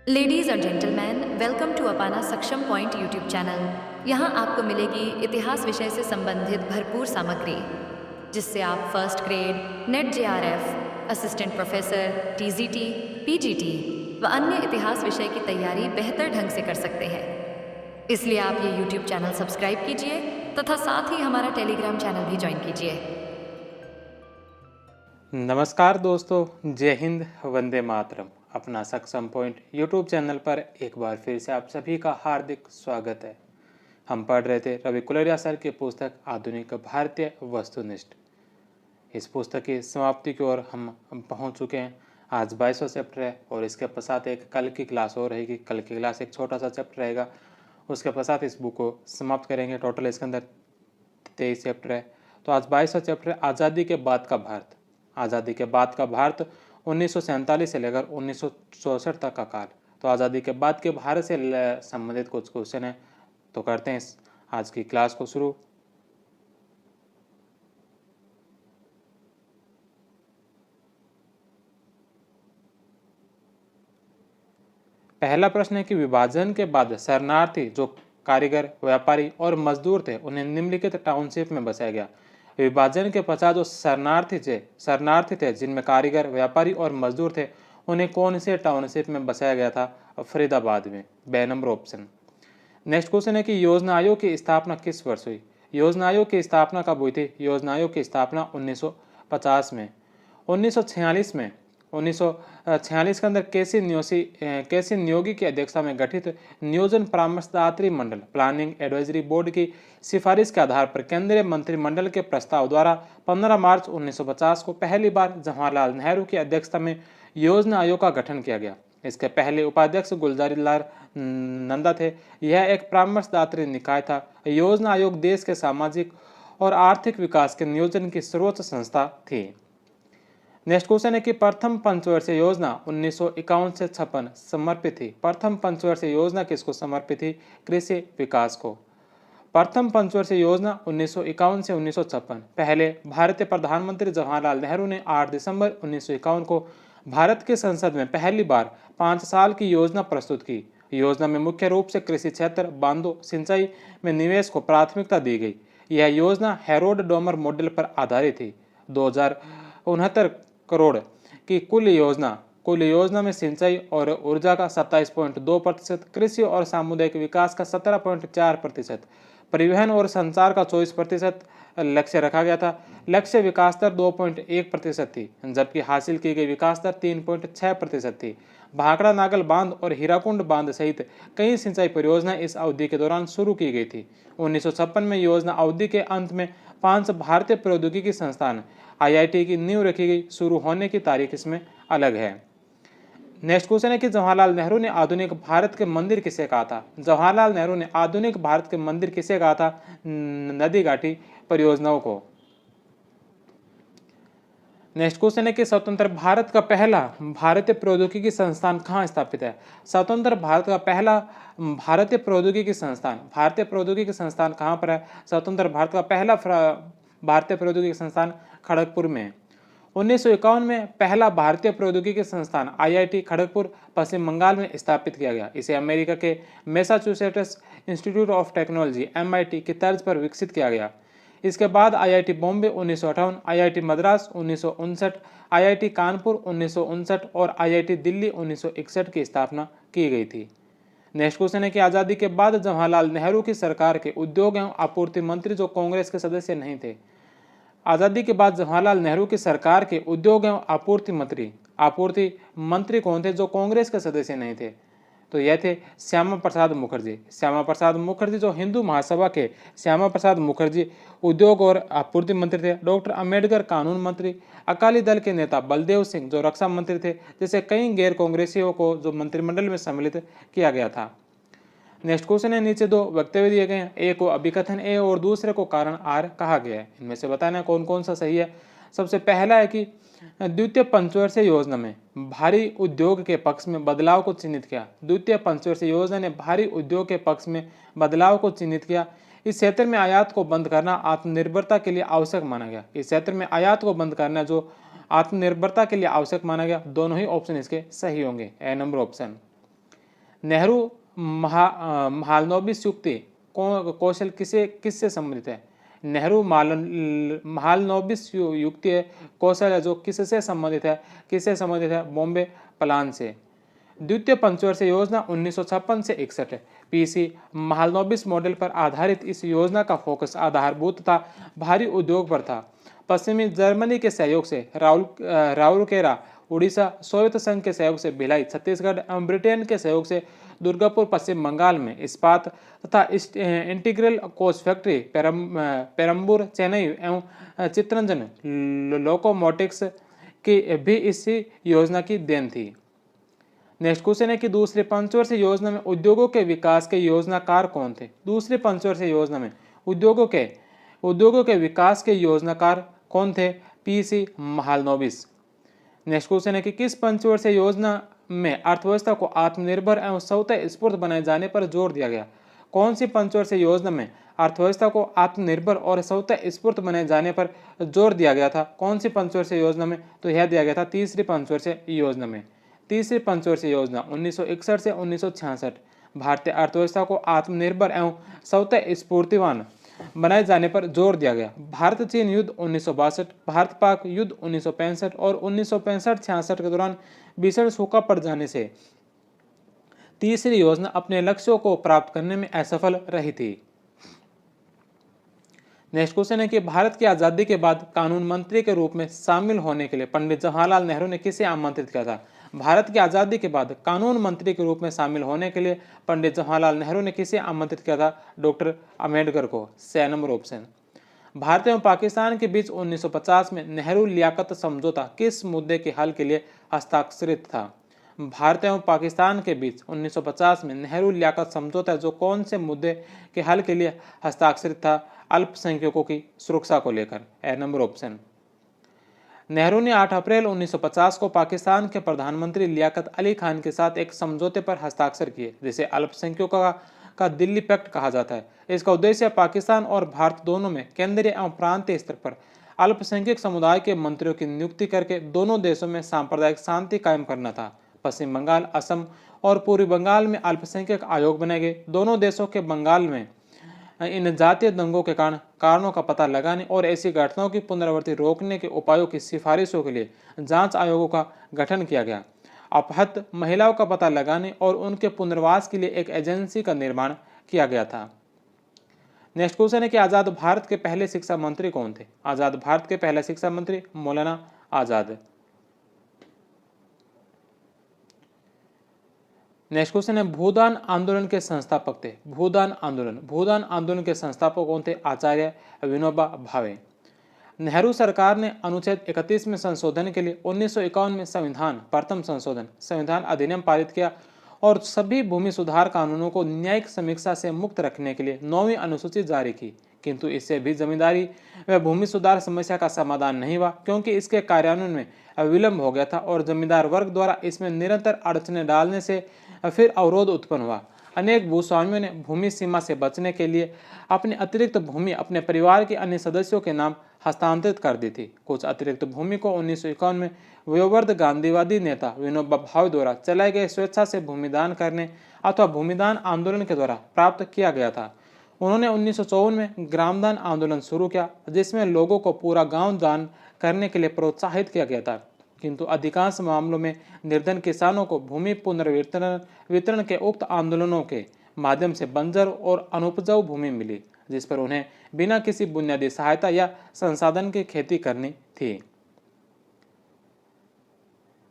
Ladies और gentleman, welcome to अपाना सक्षम point YouTube channel. यहाँ आपको मिलेगी इतिहास विषय से संबंधित भरपूर सामग्री, जिससे आप first grade, net JRF, assistant professor, TGT, PGT व अन्य इतिहास विषय की तैयारी बेहतर ढंग से कर सकते हैं। इसलिए आप ये यूट्यूब चैनल सब्सक्राइब कीजिए तथा साथ ही हमारा टेलीग्राम चैनल भी ज्वाइन कीजिए। नमस्कार दोस्तों, जय हिंद, वंदे मातरम। अपना सक्षम पॉइंट यूट्यूब चैनल पर एक बार फिर से आप सभी का हार्दिक स्वागत है। हम पढ़ रहे थे रवि कुलरिया सर की पुस्तक आधुनिक भारतीय वस्तुनिष्ठ। इस पुस्तक की समाप्ति की ओर हम पहुंच चुके हैं। आज 22वां चैप्टर है और इसके पश्चात एक कल की क्लास और रहेगी। कल की क्लास एक छोटा सा चैप्टर रहेगा, उसके पश्चात इस बुक को समाप्त करेंगे। टोटल इसके अंदर 23 चैप्टर है। तो आज 22वां चैप्टर है आज़ादी के बाद का भारत। आज़ादी के बाद का भारत 1947 से लेकर 1964 तक का काल। तो आज़ादी के बाद के भारत से संबंधित कुछ क्वेश्चन है, तो करते हैं आज की क्लास को शुरू। पहला प्रश्न है कि विभाजन के बाद शरणार्थी जो कारीगर, व्यापारी और मजदूर थे उन्हें निम्नलिखित टाउनशिप में बसाया गया। विभाजन के पश्चात जो शरणार्थी थे जिनमें कारीगर, व्यापारी और मजदूर थे, उन्हें कौन से टाउनशिप में बसाया गया था? फरीदाबाद में। बे नंबर ऑप्शन। नेक्स्ट क्वेश्चन है कि योजना आयोग की स्थापना किस वर्ष हुई? योजना आयोग की स्थापना कब हुई थी? योजना आयोग की स्थापना 1950 में। 1946 में 1946 के अंदर केसी नियोगी की अध्यक्षता में गठित नियोजन परामर्शदात्री मंडल प्लानिंग एडवाइजरी बोर्ड की सिफारिश के आधार पर केंद्रीय मंत्रिमंडल के प्रस्ताव द्वारा 15 मार्च 1950 को पहली बार जवाहरलाल नेहरू की अध्यक्षता में योजना आयोग का गठन किया गया। इसके पहले उपाध्यक्ष गुलजारीलाल नंदा थे। यह एक परामर्शदात्री निकाय था। योजना आयोग देश के सामाजिक और आर्थिक विकास के नियोजन की सर्वोच्च संस्था थी। नेक्स्ट क्वेश्चन है कि प्रथम पंचवर्षीय योजना 1951 से 56 समर्पित थी। प्रथम पंचवर्षीय योजना किसको समर्पित थी? कृषि विकास को। प्रथम पंचवर्षीय योजना 1951 से 1956। पहले भारतीय प्रधानमंत्री जवाहरलाल नेहरू ने 8 दिसंबर 1951 को भारत के संसद में पहली बार 5 साल की योजना प्रस्तुत की। योजना में मुख्य रूप से कृषि क्षेत्र, बांधों, सिंचाई में निवेश को प्राथमिकता दी गई। यह योजना हेरोड डोमर मॉडल पर आधारित थी। 2069 करोड़ की कुल योजना में सिंचाई और ऊर्जा का 27.2%, कृषि और सामुदायिक विकास का 17.4%, परिवहन और संचार का 24% लक्ष्य रखा गया था। लक्ष्य विकास दर 2.1% थी, जबकि हासिल की गई विकास दर 3.6% थी। भाखड़ा नागल बांध और हीराकुंड बांध सहित कई सिंचाई परियोजनाएं इस अवधि के दौरान शुरू की गई थी। 1956 में योजना अवधि के अंत में 5 भारतीय प्रौद्योगिकी संस्थान IIT की नींव रखी गई। शुरू होने की तारीख इसमें अलग है। नेक्स्ट क्वेश्चन है कि जवाहरलाल नेहरू ने आधुनिक भारत के मंदिर किसे कहा था? जवाहरलाल नेहरू ने आधुनिक भारत के मंदिर किसे कहा था? नदी घाटी परियोजनाओं को। नेक्स्ट क्वेश्चन है कि स्वतंत्र भारत का पहला भारतीय प्रौद्योगिकी संस्थान कहाँ स्थापित है? स्वतंत्र भारत का पहला भारतीय प्रौद्योगिकी संस्थान कहाँ पर है? स्वतंत्र भारत का पहला भारतीय प्रौद्योगिकी संस्थान खड़गपुर में। 1951 में पहला भारतीय प्रौद्योगिकी संस्थान IIT खड़गपुर पश्चिम बंगाल में स्थापित किया गया। इसे अमेरिका के Massachusetts institute of technology MIT की तर्ज पर विकसित किया गया। इसके बाद IIT Bombay 1958, IIT Madras 1959, IIT Kanpur 1959 और IIT दिल्ली 1961 की स्थापना की गई थी। नेक्स्ट क्वेश्चन है कि आज़ादी के बाद जवाहरलाल नेहरू की सरकार के उद्योग एवं आपूर्ति मंत्री जो कांग्रेस के सदस्य नहीं थे। आज़ादी के बाद जवाहरलाल नेहरू की सरकार के उद्योग एवं आपूर्ति मंत्री कौन थे जो कांग्रेस के सदस्य नहीं थे? तो यह थे श्यामा प्रसाद मुखर्जी। श्यामा प्रसाद मुखर्जी जो हिंदू महासभा के श्यामा प्रसाद मुखर्जी उद्योग और आपूर्ति मंत्री थे। डॉक्टर अंबेडकर कानून मंत्री। अकाली दल के नेता बलदेव सिंह जो रक्षा मंत्री थे। जैसे कई गैर कांग्रेसियों को जो मंत्रिमंडल में सम्मिलित किया गया था। नेक्स्ट क्वेश्चन है, नीचे दो वक्तव्य दिए गए हैं, ए को अभिकथन ए और दूसरे को कारण आर कहा गया है। इनमें से बताना कौन कौन सा सही है। सबसे पहला है कि द्वितीय पंचवर्षीय योजना में भारी उद्योग के पक्ष में बदलाव को चिन्हित किया। द्वितीय पंचवर्षीय योजना ने भारी उद्योग के पक्ष में बदलाव को चिन्हित किया। इस क्षेत्र में आयात को बंद करना आत्मनिर्भरता के लिए आवश्यक माना गया। इस क्षेत्र में आयात को बंद करना जो आत्मनिर्भरता के लिए आवश्यक माना गया। दोनों ही ऑप्शन इसके सही होंगे, ए नंबर ऑप्शन। नेहरू महालनोबिस युक्ति कौशल किससे संबंधित है? नेहरू महालनोबिस युक्ति कौशल है जो किससे संबंधित है? बॉम्बे प्लान से। द्वितीय पंचवर्षीय योजना 1956 से 61 है। पीसी महालनोबिस मॉडल पर आधारित इस योजना का फोकस आधारभूत तथा भारी उद्योग पर था। पश्चिमी जर्मनी के सहयोग से राउरकेला उड़ीसा, सोवियत संघ के सहयोग से भिलाई छत्तीसगढ़ एवं ब्रिटेन के सहयोग से दुर्गापुर पश्चिम बंगाल में इस्पात तथा integral coach factory Perambur Chennai एवं चित्तरंजन लोकोमोटिव्स की भी इसी योजना की देन थी। नेक्स्ट क्वेश्चन है कि दूसरे पंचवर्षीय योजना में उद्योगों के विकास के योजनाकार कौन थे? दूसरी पंचवर्षीय योजना में उद्योगों के विकास के योजनाकार कौन थे? पीसी महालनोबिस। नेक्स्ट क्वेश्चन है कि किस पंचवर्षीय योजना में अर्थव्यवस्था को आत्मनिर्भर एवं स्वतः स्फूर्त बनाए जाने पर जोर दिया गया? कौन सी पंचवर्षीय योजना में अर्थव्यवस्था को आत्मनिर्भर और स्वतः स्फूर्त बनाए जाने पर जोर दिया गया था? कौन सी पंचवर्षीय योजना में? तो यह दिया गया था तीसरी पंचवर्षीय योजना में। तीसरी पंचवर्षीय योजना 1961 से 1966 भारतीय अर्थव्यवस्था को आत्मनिर्भर एवं स्वतः स्फूर्तिवान बनाए जाने पर जोर दिया गया। भारत चीन युद्ध 1962, भारत पाक युद्ध 1965 और 1965-66 के दौरान भीषण सूखा पड़ जाने से तीसरी योजना अपने लक्ष्यों को प्राप्त करने में असफल रही थी। नेक्स्ट क्वेश्चन है कि भारत की आजादी के बाद कानून मंत्री के रूप में शामिल होने के लिए पंडित जवाहरलाल नेहरू ने किसे आमंत्रित किया था? भारत की आजादी के बाद कानून मंत्री के रूप में शामिल होने के लिए पंडित जवाहरलाल नेहरू ने किसे आमंत्रित किया था? डॉक्टर अम्बेडकर को। 6 नंबर ऑप्शन। भारत एवं पाकिस्तान के बीच 1950 में नेहरू लियाकत समझौता किस मुद्दे के हल के लिए हस्ताक्षरित था? भारत एवं पाकिस्तान के बीच 1950 में नेहरू लियाकत समझौता जो कौन से मुद्दे के हल के लिए हस्ताक्षरित था? अल्पसंख्यकों की सुरक्षा को लेकर। ए नंबर ऑप्शन। नेहरू ने 8 अप्रैल 1950 को पाकिस्तान के प्रधानमंत्री लियाकत अली खान के साथ एक समझौते पर हस्ताक्षर किए जिसे अल्पसंख्यकों का दिल्ली पैक्ट कहा जाता है। इसका उद्देश्य पाकिस्तान और भारत दोनों में केंद्रीय एवं प्रांतीय स्तर पर अल्पसंख्यक समुदाय के मंत्रियों की नियुक्ति करके दोनों देशों में सांप्रदायिक शांति कायम करना था। पश्चिम बंगाल, असम और पूर्वी बंगाल में अल्पसंख्यक आयोग बनाए गए। दोनों देशों के बंगाल में इन जातीय दंगों के कारणों का पता लगाने और ऐसी घटनाओं की पुनरावृत्ति रोकने के उपायों की सिफारिशों के लिए जांच आयोगों का गठन किया गया। अपहृत महिलाओं का पता लगाने और उनके पुनर्वास के लिए एक एजेंसी का निर्माण किया गया था। नेक्स्ट क्वेश्चन है कि आजाद भारत के पहले शिक्षा मंत्री कौन थे? आजाद भारत के पहले शिक्षा मंत्री मौलाना आजाद। नेक्स्ट क्वेश्चन है भूदान आंदोलन के संस्थापक थे। भूदान आंदोलन के संस्थापक कौन थे? आचार्य विनोबा भावे। नेहरू सरकार ने अनुच्छेद 31 में संशोधन के लिए 1951 में प्रथम संविधान अधिनियम पारित किया और सभी भूमि सुधार कानूनों को न्यायिक समीक्षा से मुक्त रखने के लिए 9वीं अनुसूची जारी की, किंतु इससे भी जमींदारी व भूमि सुधार समस्या का समाधान नहीं हुआ क्योंकि इसके कार्यान्वयन में विलंब हो गया था और जमींदार वर्ग द्वारा इसमें निरंतर अड़चनें डालने से फिर अवरोध उत्पन्न हुआ। अनेक भूस्वामियों ने भूमि सीमा से बचने के लिए अपनी अतिरिक्त भूमि अपने परिवार के अन्य सदस्यों के नाम हस्तांतरित कर दी थी। कुछ अतिरिक्त भूमि को 1951 में वयोवृद्ध गांधीवादी नेता विनोबा भावे द्वारा चलाए गए स्वेच्छा से भूमिदान करने अथवा भूमिदान आंदोलन के द्वारा प्राप्त किया गया था। उन्होंने 1954 में ग्रामदान आंदोलन शुरू किया जिसमें लोगों को पूरा गांव दान करने के लिए प्रोत्साहित किया गया था, किंतु अधिकांश मामलों में निर्धन किसानों को भूमि पुनर्वितरण के उक्त आंदोलनों के माध्यम से बंजर और अनुपजाऊ भूमि मिली जिस पर उन्हें बिना किसी बुनियादी सहायता या संसाधन की खेती करनी थी।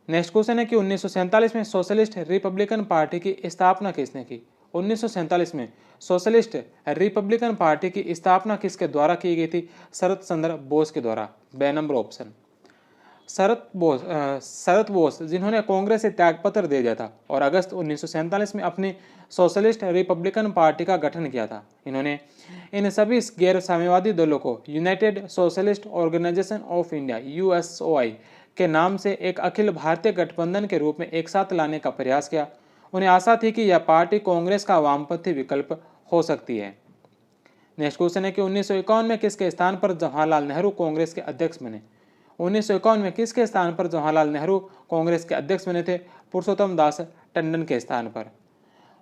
नेक्स्ट क्वेश्चन है कि 1947 में सोशलिस्ट रिपब्लिकन पार्टी की स्थापना किसने की? 1947 में सोशलिस्ट रिपब्लिकन पार्टी की स्थापना किसके द्वारा की गई थी? शरद चंद्र बोस के द्वारा। बे नंबर ऑप्शन। शरद बोस जिन्होंने कांग्रेस से त्यागपत्र दे दिया था और अगस्त 1947 में अपनी सोशलिस्ट रिपब्लिकन पार्टी का गठन किया था। इन्होंने इन सभी गैर साम्यवादी दलों को United Socialist Organisation of India USOI के नाम से एक अखिल भारतीय गठबंधन के रूप में एक साथ लाने का प्रयास किया। उन्हें आशा थी कि यह पार्टी कांग्रेस का वामपंथी विकल्प हो सकती है। नेक्स्ट क्वेश्चन है कि 1951 में किसके स्थान पर जवाहरलाल नेहरू कांग्रेस के अध्यक्ष बने? 1951 में किसके स्थान पर जवाहरलाल नेहरू कांग्रेस के अध्यक्ष बने थे? पुरुषोत्तम दास टंडन के स्थान पर।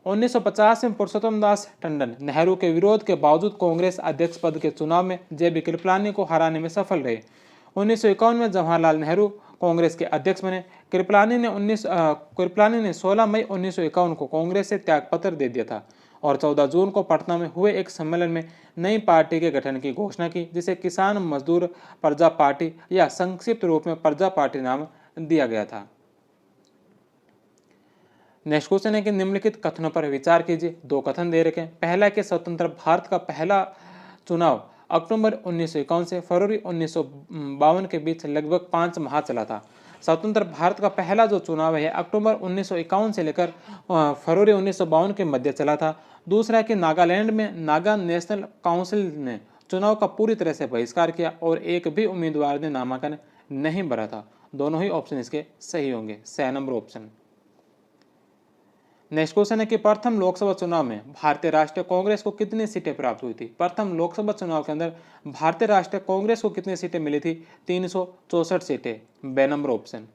1950 में पुरुषोत्तम दास टंडन नेहरू के विरोध के बावजूद कांग्रेस अध्यक्ष पद के चुनाव में जे.बी. कृपलानी को हराने में सफल रहे। 1951 में जवाहरलाल नेहरू कांग्रेस के अध्यक्ष बने। कृपलानी ने 16 मई 1951 को कांग्रेस से त्यागपत्र दे दिया था और 14 जून को पटना में हुए एक सम्मेलन में नई पार्टी के गठन की घोषणा की, जिसे किसान मजदूर प्रजा पार्टी या संक्षिप्त रूप में प्रजा पार्टी नाम दिया गया था। नेक्स्ट क्वेश्चन है कि निम्नलिखित कथनों पर विचार कीजिए। दो कथन दे रखे हैं। पहला कि स्वतंत्र भारत का पहला चुनाव अक्टूबर 1951 से फरवरी 1952 के बीच लगभग 5 माह चला था। स्वतंत्र भारत का पहला जो चुनाव है अक्टूबर 1951 से लेकर फरवरी 1952 के मध्य चला था। दूसरा है कि नागालैंड में नागा नेशनल काउंसिल ने चुनाव का पूरी तरह से बहिष्कार किया और एक भी उम्मीदवार ने नामांकन नहीं भरा था। दोनों ही ऑप्शन इसके सही होंगे, 6 नंबर ऑप्शन। नेक्स्ट क्वेश्चन है कि प्रथम लोकसभा चुनाव में भारतीय राष्ट्रीय कांग्रेस को कितनी सीटें प्राप्त हुई थी। प्रथम लोकसभा चुनाव के अंदर भारतीय राष्ट्रीय कांग्रेस को कितनी सीटें मिली थी? 364 सीटें, 2 नंबर ऑप्शन।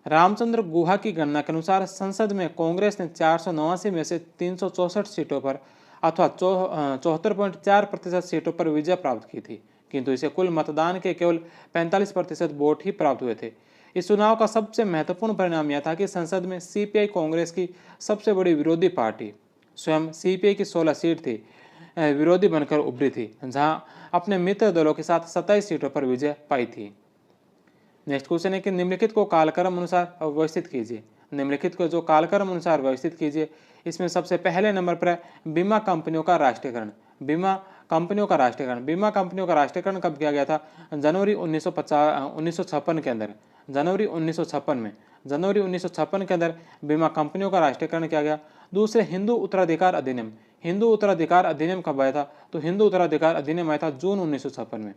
रामचंद्र गुहा की गणना के अनुसार संसद में कांग्रेस ने 489 में से 364 सीटों पर अथवा 74.4% सीटों पर विजय प्राप्त की थी, किंतु इसे कुल मतदान के केवल 45% वोट ही प्राप्त हुए थे। इस चुनाव का सबसे महत्वपूर्ण परिणाम यह था कि संसद में सीपीआई कांग्रेस की सबसे बड़ी विरोधी पार्टी स्वयं सीपीआई की 16 सीट थी विरोधी बनकर उभरी थी, जहां अपने मित्र दलों के साथ 27 सीटों पर विजय पाई थी। नेक्स्ट क्वेश्चन है कि निम्नलिखित को कालक्रम अनुसार व्यवस्थित कीजिए। निम्नलिखित को जो कालक्रम अनुसार व्यवस्थित कीजिए, इसमें सबसे पहले नंबर पर बीमा कंपनियों का राष्ट्रीयकरण। बीमा कंपनियों का राष्ट्रीयकरण कब किया गया था? जनवरी 1956 के अंदर। जनवरी 1956 के अंदर बीमा कंपनियों का राष्ट्रीयकरण किया गया। दूसरे, हिंदू उत्तराधिकार अधिनियम। हिंदू उत्तराधिकार अधिनियम कब आया था? तो हिंदू उत्तराधिकार अधिनियम आया था जून 1956 में।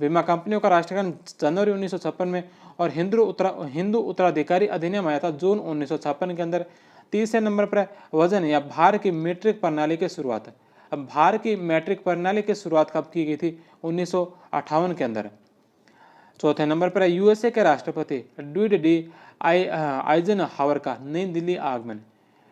बीमा कंपनियों का राष्ट्रीयकरण जनवरी 1956 में और हिंदू उत्तराधिकारी अधिनियम आया था जून 1956 के अंदर। तीसरे नंबर पर वजन या भार की मीट्रिक प्रणाली की शुरुआत। अब भार की मीट्रिक प्रणाली की शुरुआत कब की गई थी? 1958 के अंदर। चौथे नंबर पर यूएसए के राष्ट्रपति ड्यूड डी आइजनहावर का नई दिल्ली आगमन।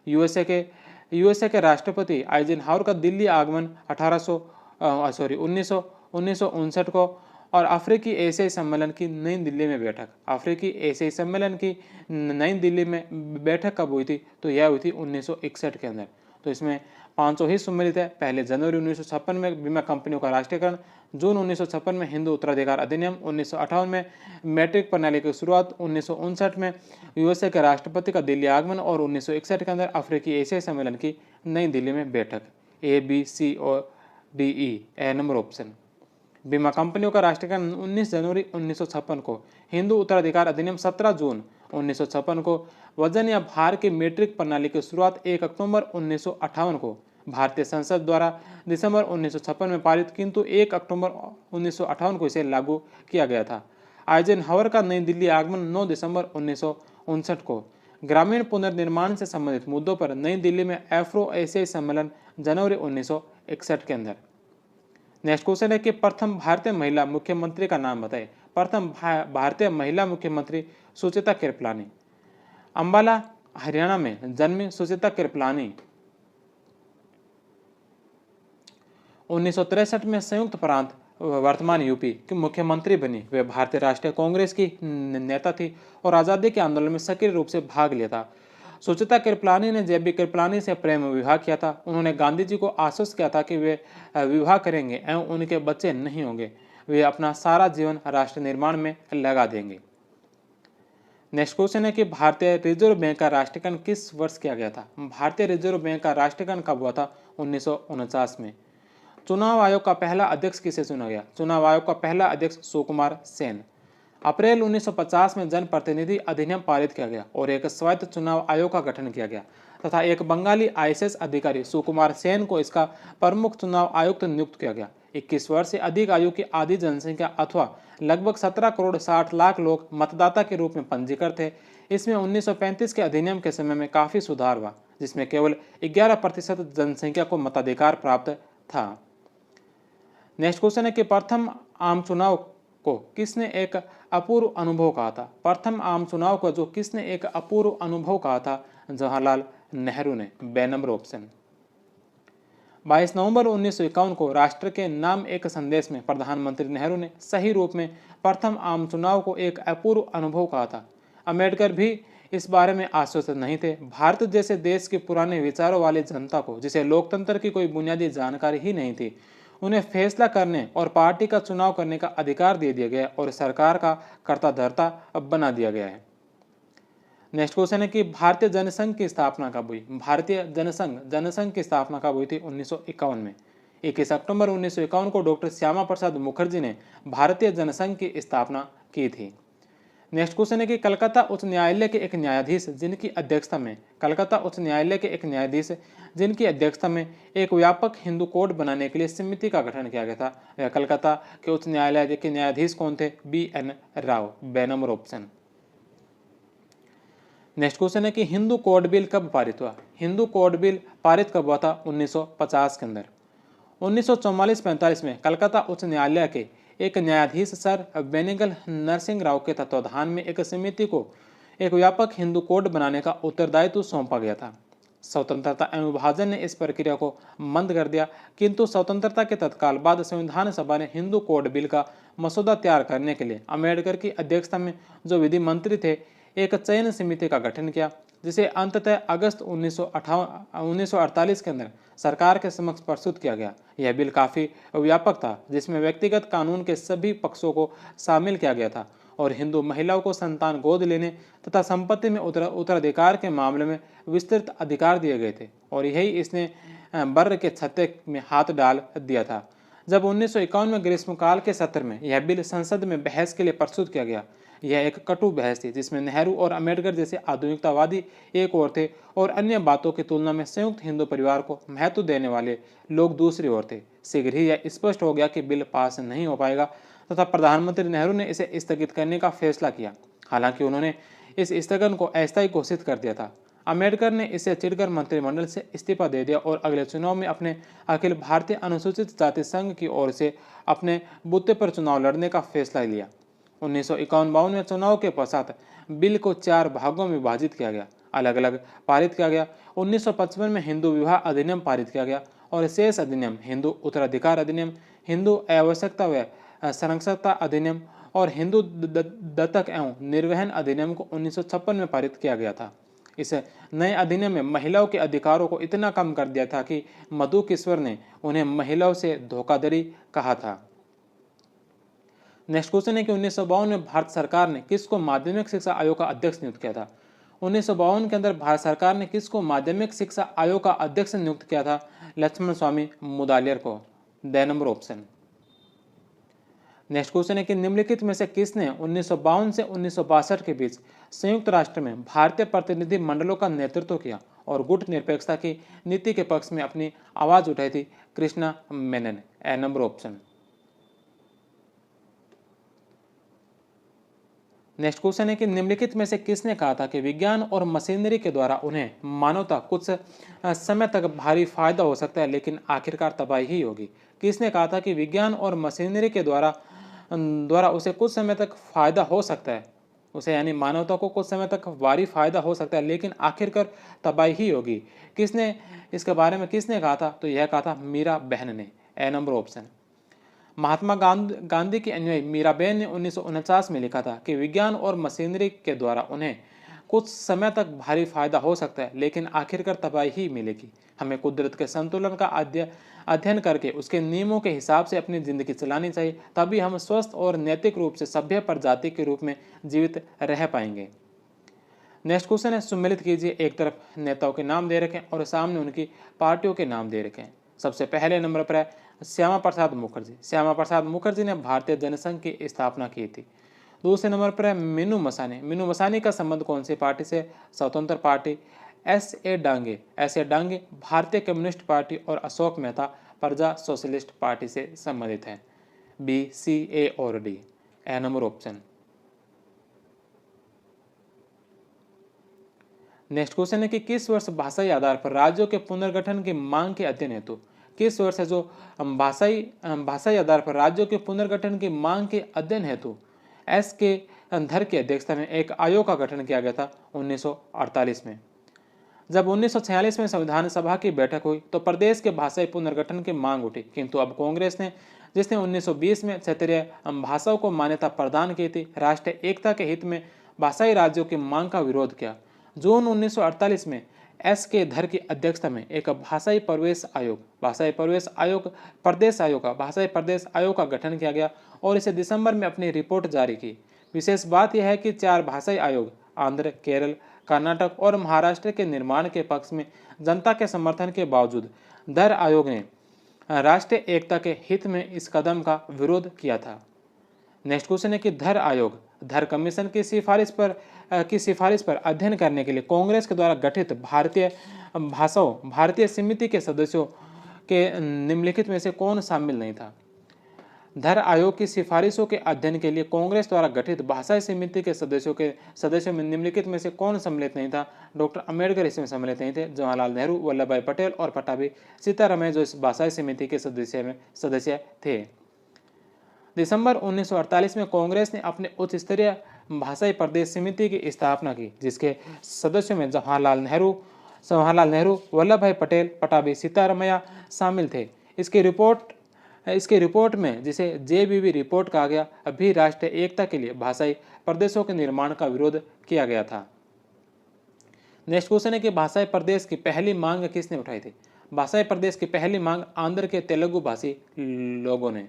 यूएसए के राष्ट्रपति आइजनहावर का दिल्ली आगमन 1959 को। और अफ्रीकी एशियाई सम्मेलन की नई दिल्ली में बैठक। अफ्रीकी एशियाई सम्मेलन की नई दिल्ली में बैठक कब हुई थी? तो यह हुई थी 1961 के अंदर। तो इसमें 500 ही सम्मिलित है। पहले जनवरी 1956 में बीमा कंपनियों का राष्ट्रीयकरण, जून 1956 में हिंदू उत्तराधिकार अधिनियम, 1958 में मैट्रिक प्रणाली की शुरुआत, 1959 में यूएसए के राष्ट्रपति का दिल्ली आगमन और 1961 के अंदर अफ्रीकी एशियाई सम्मेलन की नई दिल्ली में बैठक। ABCODE, ए नंबर ऑप्शन। बीमा कंपनियों का राष्ट्रीयकरण 19 जनवरी 1956 को, हिंदू उत्तराधिकार अधिनियम 17 जून 1956 को, वजन या भार की मीट्रिक प्रणाली की शुरुआत 1 अक्टूबर 1958 को, भारतीय संसद द्वारा दिसंबर 1956 में पारित, किंतु 1 अक्टूबर 1958 को इसे लागू किया गया था। आइजनहावर का नई दिल्ली आगमन 9 दिसंबर 1959 को। ग्रामीण पुनर्निर्माण से संबंधित मुद्दों पर नई दिल्ली में अफ्रो एशियाई सम्मेलन जनवरी 1961 के अंदर। नेक्स्ट क्वेश्चन है कि प्रथम भारतीय महिला मुख्यमंत्री का नाम बताएं। प्रथम भारतीय महिला मुख्यमंत्री सुचेता कृपलानी। अंबाला हरियाणा में जन्मी सुचेता कृपलानी 1963 में संयुक्त प्रांत वर्तमान यूपी की मुख्यमंत्री बनी। वे भारतीय राष्ट्रीय कांग्रेस की नेता थी और आज़ादी के आंदोलन में सक्रिय रूप से भाग लिया था। सुचेता कृपलानी ने जे.बी. कृपलानी से प्रेम विवाह किया था। उन्होंने गांधी जी को आश्वस्त किया था कि वे विवाह करेंगे एवं उनके बच्चे नहीं होंगे। वे अपना सारा जीवन राष्ट्र निर्माण में लगा देंगे। नेक्स्ट क्वेश्चन है कि भारतीय रिजर्व बैंक का राष्ट्रीयकरण किस वर्ष किया गया था? भारतीय रिजर्व बैंक का राष्ट्रीयकरण कब हुआ था? 1949 में। चुनाव आयोग का पहला अध्यक्ष किसे चुना गया? चुनाव आयोग का पहला अध्यक्ष सुकुमार सेन। अप्रैल 1950 में जनप्रतिनिधि अधिनियम पारित किया गया और एक स्वायत्त चुनाव आयोग का गठन किया गया तथा एक बंगाली आईएएस अधिकारी सुकुमार सेन को इसका प्रमुख चुनाव आयुक्त नियुक्त किया गया। 21 वर्ष से अधिक आयु की आधी जनसंख्या अथवा लगभग 17 करोड़ 60 लाख लोग मतदाता के रूप में पंजीकृत थे। इसमें 1935 के अधिनियम के समय में काफी सुधार हुआ, जिसमें केवल 11% जनसंख्या को मताधिकार प्राप्त था। नेक्स्ट क्वेश्चन है कि प्रथम आम चुनाव को किसने एक अपूर्व अनुभव कहा था? प्रथम आम चुनाव को जो किसने एक अपूर्व अनुभव कहा था? जवाहरलाल नेहरू ने, बे नंबर ऑप्शन। 22 नवंबर 1951 को राष्ट्र के नाम एक संदेश में प्रधानमंत्री नेहरू ने सही रूप में प्रथम आम चुनाव को एक अपूर्व अनुभव कहा था। अम्बेडकर भी इस बारे में आश्वस्त नहीं थे। भारत जैसे देश के पुराने विचारों वाली जनता को, जिसे लोकतंत्र की कोई बुनियादी जानकारी ही नहीं थी, उन्हें फैसला करने और पार्टी का चुनाव करने का अधिकार दे दिया गया और सरकार का कर्ता धर्ता बना दिया गया है। नेक्स्ट क्वेश्चन है कि भारतीय जनसंघ की स्थापना कब हुई। भारतीय जनसंघ की स्थापना कब हुई थी? 1951 में। 21 अक्टूबर 1951 को डॉक्टर श्यामा प्रसाद मुखर्जी ने भारतीय जनसंघ की स्थापना की थी। नेक्स्ट क्वेश्चन है कि कलकत्ता उच्च न्यायालय के एक न्यायाधीश जिनकी अध्यक्षता में एक व्यापक हिंदू कोड बनाने के लिए समिति का गठन किया गया था, वह कलकत्ता के उच्च न्यायालय के न्यायाधीश कौन थे? BN राव, बे नंबर ऑप्शन। नेक्स्ट क्वेश्चन है कि हिंदू कोड बिल कब पारित हुआ? हिंदू कोड बिल पारित कब हुआ था? 1950 के अंदर। 1944-45 में कलकत्ता उच्च न्यायालय के एक न्यायाधीश सर बेनेगल नरसिंह राव के तत्वाधान में एक समिति को एक व्यापक हिंदू कोड बनाने का उत्तरदायित्व सौंपा गया था। स्वतंत्रता एवं विभाजन ने इस प्रक्रिया को मंद कर दिया, किंतु स्वतंत्रता के तत्काल बाद संविधान सभा ने हिंदू कोड बिल का मसौदा तैयार करने के लिए अम्बेडकर की अध्यक्षता में जो विधि मंत्री थे, एक चयन समिति का गठन किया, जिसे अंततः अगस्त 1948 के अंदर सरकार के समक्ष प्रस्तुत किया गया। यह बिल काफ़ी व्यापक था, जिसमें व्यक्तिगत कानून के सभी पक्षों को शामिल किया गया था और हिंदू महिलाओं को संतान गोद लेने तथा संपत्ति में उत्तराधिकार के मामले में विस्तृत अधिकार दिए गए थे और यही इसने बर्र के छत्ते में हाथ डाल दिया था। जब 1951 में ग्रीष्मकाल के सत्र में यह बिल संसद में बहस के लिए प्रस्तुत किया गया, यह एक कटु बहस थी जिसमें नेहरू और अम्बेडकर जैसे आधुनिकतावादी एक ओर थे और अन्य बातों की तुलना में संयुक्त हिंदू परिवार को महत्व देने वाले लोग दूसरी ओर थे। शीघ्र ही यह स्पष्ट हो गया कि बिल पास नहीं हो पाएगा तथा प्रधानमंत्री नेहरू ने इसे स्थगित करने का फैसला किया। हालांकि उन्होंने इस स्थगन को अस्थायी घोषित कर दिया था। अम्बेडकर ने इससे चिढ़कर मंत्रिमंडल से इस्तीफा दे दिया और अगले चुनाव में अपने अखिल भारतीय अनुसूचित जाति संघ की ओर से अपने बूते पर चुनाव लड़ने का फैसला लिया। 1951 में चुनाव के पश्चात बिल को 4 भागों में विभाजित किया गया, अलग अलग पारित किया गया। 1955 में हिंदू विवाह अधिनियम पारित किया गया और शेष अधिनियम हिंदू उत्तराधिकार अधिनियम, हिंदू आवश्यकता व संरक्षकता अधिनियम और हिंदू दत्तक एवं निर्वहन अधिनियम को 1956 में पारित किया गया था। इस नए अधिनियम में महिलाओं के अधिकारों को इतना कम कर दिया था कि मधु किश्वर ने उन्हें महिलाओं से धोखाधड़ी कहा था। नेक्स्ट क्वेश्चन है कि 1952 में भारत सरकार ने किसको माध्यमिक शिक्षा आयोग का अध्यक्ष नियुक्त किया था? 1952 के अंदर भारत सरकार ने किसको माध्यमिक शिक्षा आयोग का अध्यक्ष नियुक्त किया था? लक्ष्मण स्वामी मुदालियर को, the number option. Next question है कि निम्नलिखित में से किसने 1952 से 1962 के बीच संयुक्त राष्ट्र में भारतीय प्रतिनिधि मंडलों का नेतृत्व किया और गुट निरपेक्षता की नीति के पक्ष में अपनी आवाज उठाई थी? कृष्णा मेनन, ए नंबर ऑप्शन। नेक्स्ट क्वेश्चन है कि निम्नलिखित में से किसने कहा था कि विज्ञान और मशीनरी के द्वारा उन्हें मानवता कुछ समय तक भारी फायदा हो सकता है लेकिन आखिरकार तबाही ही होगी? किसने कहा था कि विज्ञान और मशीनरी के द्वारा उसे कुछ समय तक फायदा हो सकता है, उसे यानी मानवता को कुछ समय तक भारी फायदा हो सकता है लेकिन आखिरकार तबाही ही होगी? किसने इसके बारे में कहा था? तो यह कहा था मीरा बहन ने, ए नंबर ऑप्शन। महात्मा गांधी की अनुयायी मीराबेन ने 1949 में लिखा था कि विज्ञान और मशीनरी के द्वारा उन्हें कुछ समय तक भारी फायदा हो सकता है लेकिन आखिरकार तबाही ही मिलेगी। हमें कुदरत के संतुलन का अध्ययन करके उसके नियमों के हिसाब से अपनी जिंदगी चलानी चाहिए, तभी हम स्वस्थ और नैतिक रूप से सभ्य प्रजाति के रूप में जीवित रह पाएंगे। नेक्स्ट क्वेश्चन है, सुमेलित कीजिए। एक तरफ नेताओं के नाम दे रखें और सामने उनकी पार्टियों के नाम दे रखें। सबसे पहले नंबर पर है श्यामा प्रसाद मुखर्जी। श्यामा प्रसाद मुखर्जी ने भारतीय जनसंघ की स्थापना की थी। दूसरे नंबर पर है मीनू मसानी। मीनू मसानी का संबंध कौन सी पार्टी से? स्वतंत्र पार्टी। S.A. डांगे भारतीय कम्युनिस्ट पार्टी और अशोक मेहता प्रजा सोशलिस्ट पार्टी से संबंधित है। B, C, A और D, ए नंबर ऑप्शन। नेक्स्ट क्वेश्चन है कि किस वर्ष भाषाई आधार पर राज्यों के पुनर्गठन की मांग के अध्ययन हेतु, किस वर्ष है जो भाषाई आधार पर राज्यों के पुनर्गठन की मांग के अध्ययन हेतु S.K. धर की अध्यक्षता में एक आयोग का गठन किया गया था? 1948 में। जब 1946 में संविधान सभा की बैठक हुई तो प्रदेश के भाषाई पुनर्गठन की मांग उठी, किंतु अब कांग्रेस ने, जिसने 1920 में क्षेत्रीय भाषाओं को मान्यता प्रदान की थी, राष्ट्रीय एकता के हित में भाषाई राज्यों की मांग का विरोध किया। जून 1948 में एस के धर की अध्यक्षता में एक भाषाई प्रदेश आयोग का गठन किया गया और इसे दिसंबर में अपनी रिपोर्ट जारी की। विशेष बात यह है कि 4 भाषाई आयोग आंध्र, केरल, कर्नाटक और महाराष्ट्र के निर्माण के पक्ष में जनता के समर्थन के बावजूद धर आयोग ने राष्ट्रीय एकता के हित में इस कदम का विरोध किया था। नेक्स्ट क्वेश्चन है कि धर आयोग धर कमीशन की सिफारिश पर अध्ययन करने के लिए कांग्रेस के द्वारा गठित भारतीय समिति के सदस्यों के निम्नलिखित में से कौन शामिल नहीं था। धर आयोग की सिफारिशों के अध्ययन के लिए कांग्रेस द्वारा गठित भाषाई समिति के सदस्यों में निम्नलिखित में से कौन सम्मिलित नहीं था। डॉक्टर अम्बेडकर इसमें सम्मिलित नहीं थे, जवाहरलाल नेहरू, वल्लभ भाई पटेल और पट्टाभी सीतारामैया जो इस भाषाई समिति के सदस्य थे। दिसंबर 1948 में कांग्रेस ने अपने उच्च स्तरीय भाषाई प्रदेश समिति की स्थापना की, जिसके सदस्यों में जवाहरलाल नेहरू, वल्लभ भाई पटेल, पट्टाभी सीतारामैया शामिल थे। इसकी रिपोर्ट में, जिसे JBV रिपोर्ट कहा गया, अभी राष्ट्रीय एकता के लिए भाषाई प्रदेशों के निर्माण का विरोध किया गया था। नेक्स्ट क्वेश्चन है कि भाषाई प्रदेश की पहली मांग किसने उठाई थी। भाषाई प्रदेश की पहली मांग आंध्र के तेलुगु भाषी लोगों ने।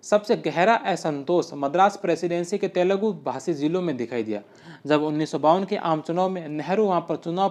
सबसे गहरा असंतोष मद्रास प्रेसिडेंसी के तेलुगु भाषी जिलों में दिखाई दिया। जब 1952 के आम चुनाव में नेहरू वहां पर चुनाव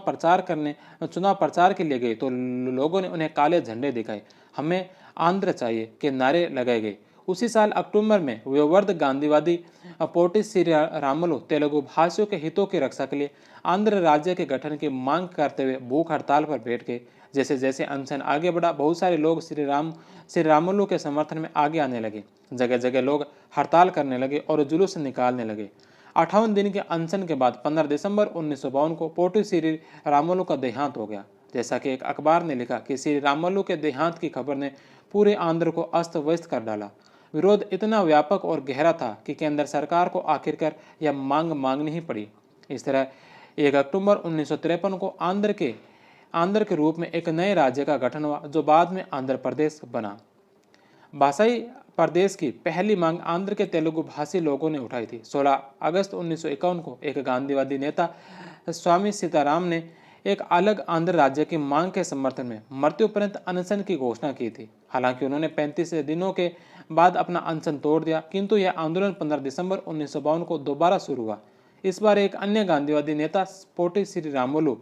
प्रचार के लिए गए तो लोगों ने उन्हें काले झंडे दिखाए, हमें आंध्र चाहिए के नारे लगाए गए। उसी साल अक्टूबर में वयोवृद्ध गांधीवादी पोटी श्रीरामुलु तेलुगु भाषियों के हितों की रक्षा के लिए आंध्र राज्य के गठन की मांग करते हुए भूख हड़ताल पर बैठ गए। जैसे जैसे अनशन आगे बढ़ा, बहुत सारे लोग श्रीरामुलु के समर्थन में आगे आने लगे। जगह जगह लोग हड़ताल करने लगे और जुलूस निकालने लगे। 58 दिन के अनशन के बाद 15 दिसंबर 1952 को पोटी श्रीरामुलु का देहांत हो गया। जैसा कि एक अखबार ने लिखा कि श्रीरामुलु के देहांत की खबर ने पूरे आंध्र को अस्त व्यस्त कर डाला। विरोध इतना व्यापक और गहरा था कि केंद्र सरकार को आखिरकार यह मांग मांगनी ही पड़ी। इस तरह 1 अक्टूबर 1953 को आंध्र के रूप में एक नए राज्य का गठन हुआ, जो बाद में आंध्र प्रदेश बना। भाषाई प्रदेश की पहली मांग आंध्र के तेलुगु भाषी लोगों ने उठाई थी। 16 अगस्त 1951 को एक गांधीवादी नेता स्वामी सीताराम ने एक अलग आंध्र राज्य की मांग के समर्थन में मृत्युपर्यंत अनशन की घोषणा की थी। हालांकि उन्होंने 35 दिनों के बाद अपना अनशन तोड़ दिया, किंतु यह आंदोलन 15 दिसंबर 1952 को दोबारा शुरू हुआ। इस बार एक अन्य गांधीवादी नेता पोटी श्रीरामुलु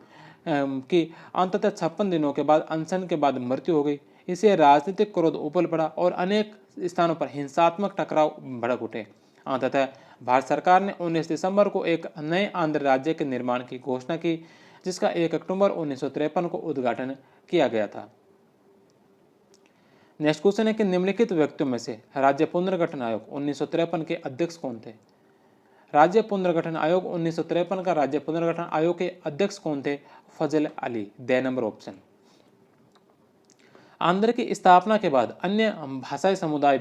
की अंततः 56 दिनों के बाद अनशन के बाद मृत्यु हो गई। इसे राजनीतिक क्रोध उबल पड़ा और अनेक स्थानों पर हिंसात्मक टकराव भड़क उठे। अंततः भारत सरकार ने 19 दिसंबर को एक नए आंध्र राज्य के निर्माण की घोषणा की, जिसका 1 अक्टूबर 1953 को उद्घाटन किया गया था। नेक्स्ट क्वेश्चन है कि निम्नलिखित व्यक्तियों में से राज्य पुनर्गठन आयोग 1953 के अध्यक्ष कौन थे। राज्य पुनर्गठन आयोग 1953 का राज्य पुनर्गठन आयोग के अध्यक्ष कौन थे। Fazal Ali, the number option. Andhra की स्थापना के बाद अन्य भाषाई समुदाय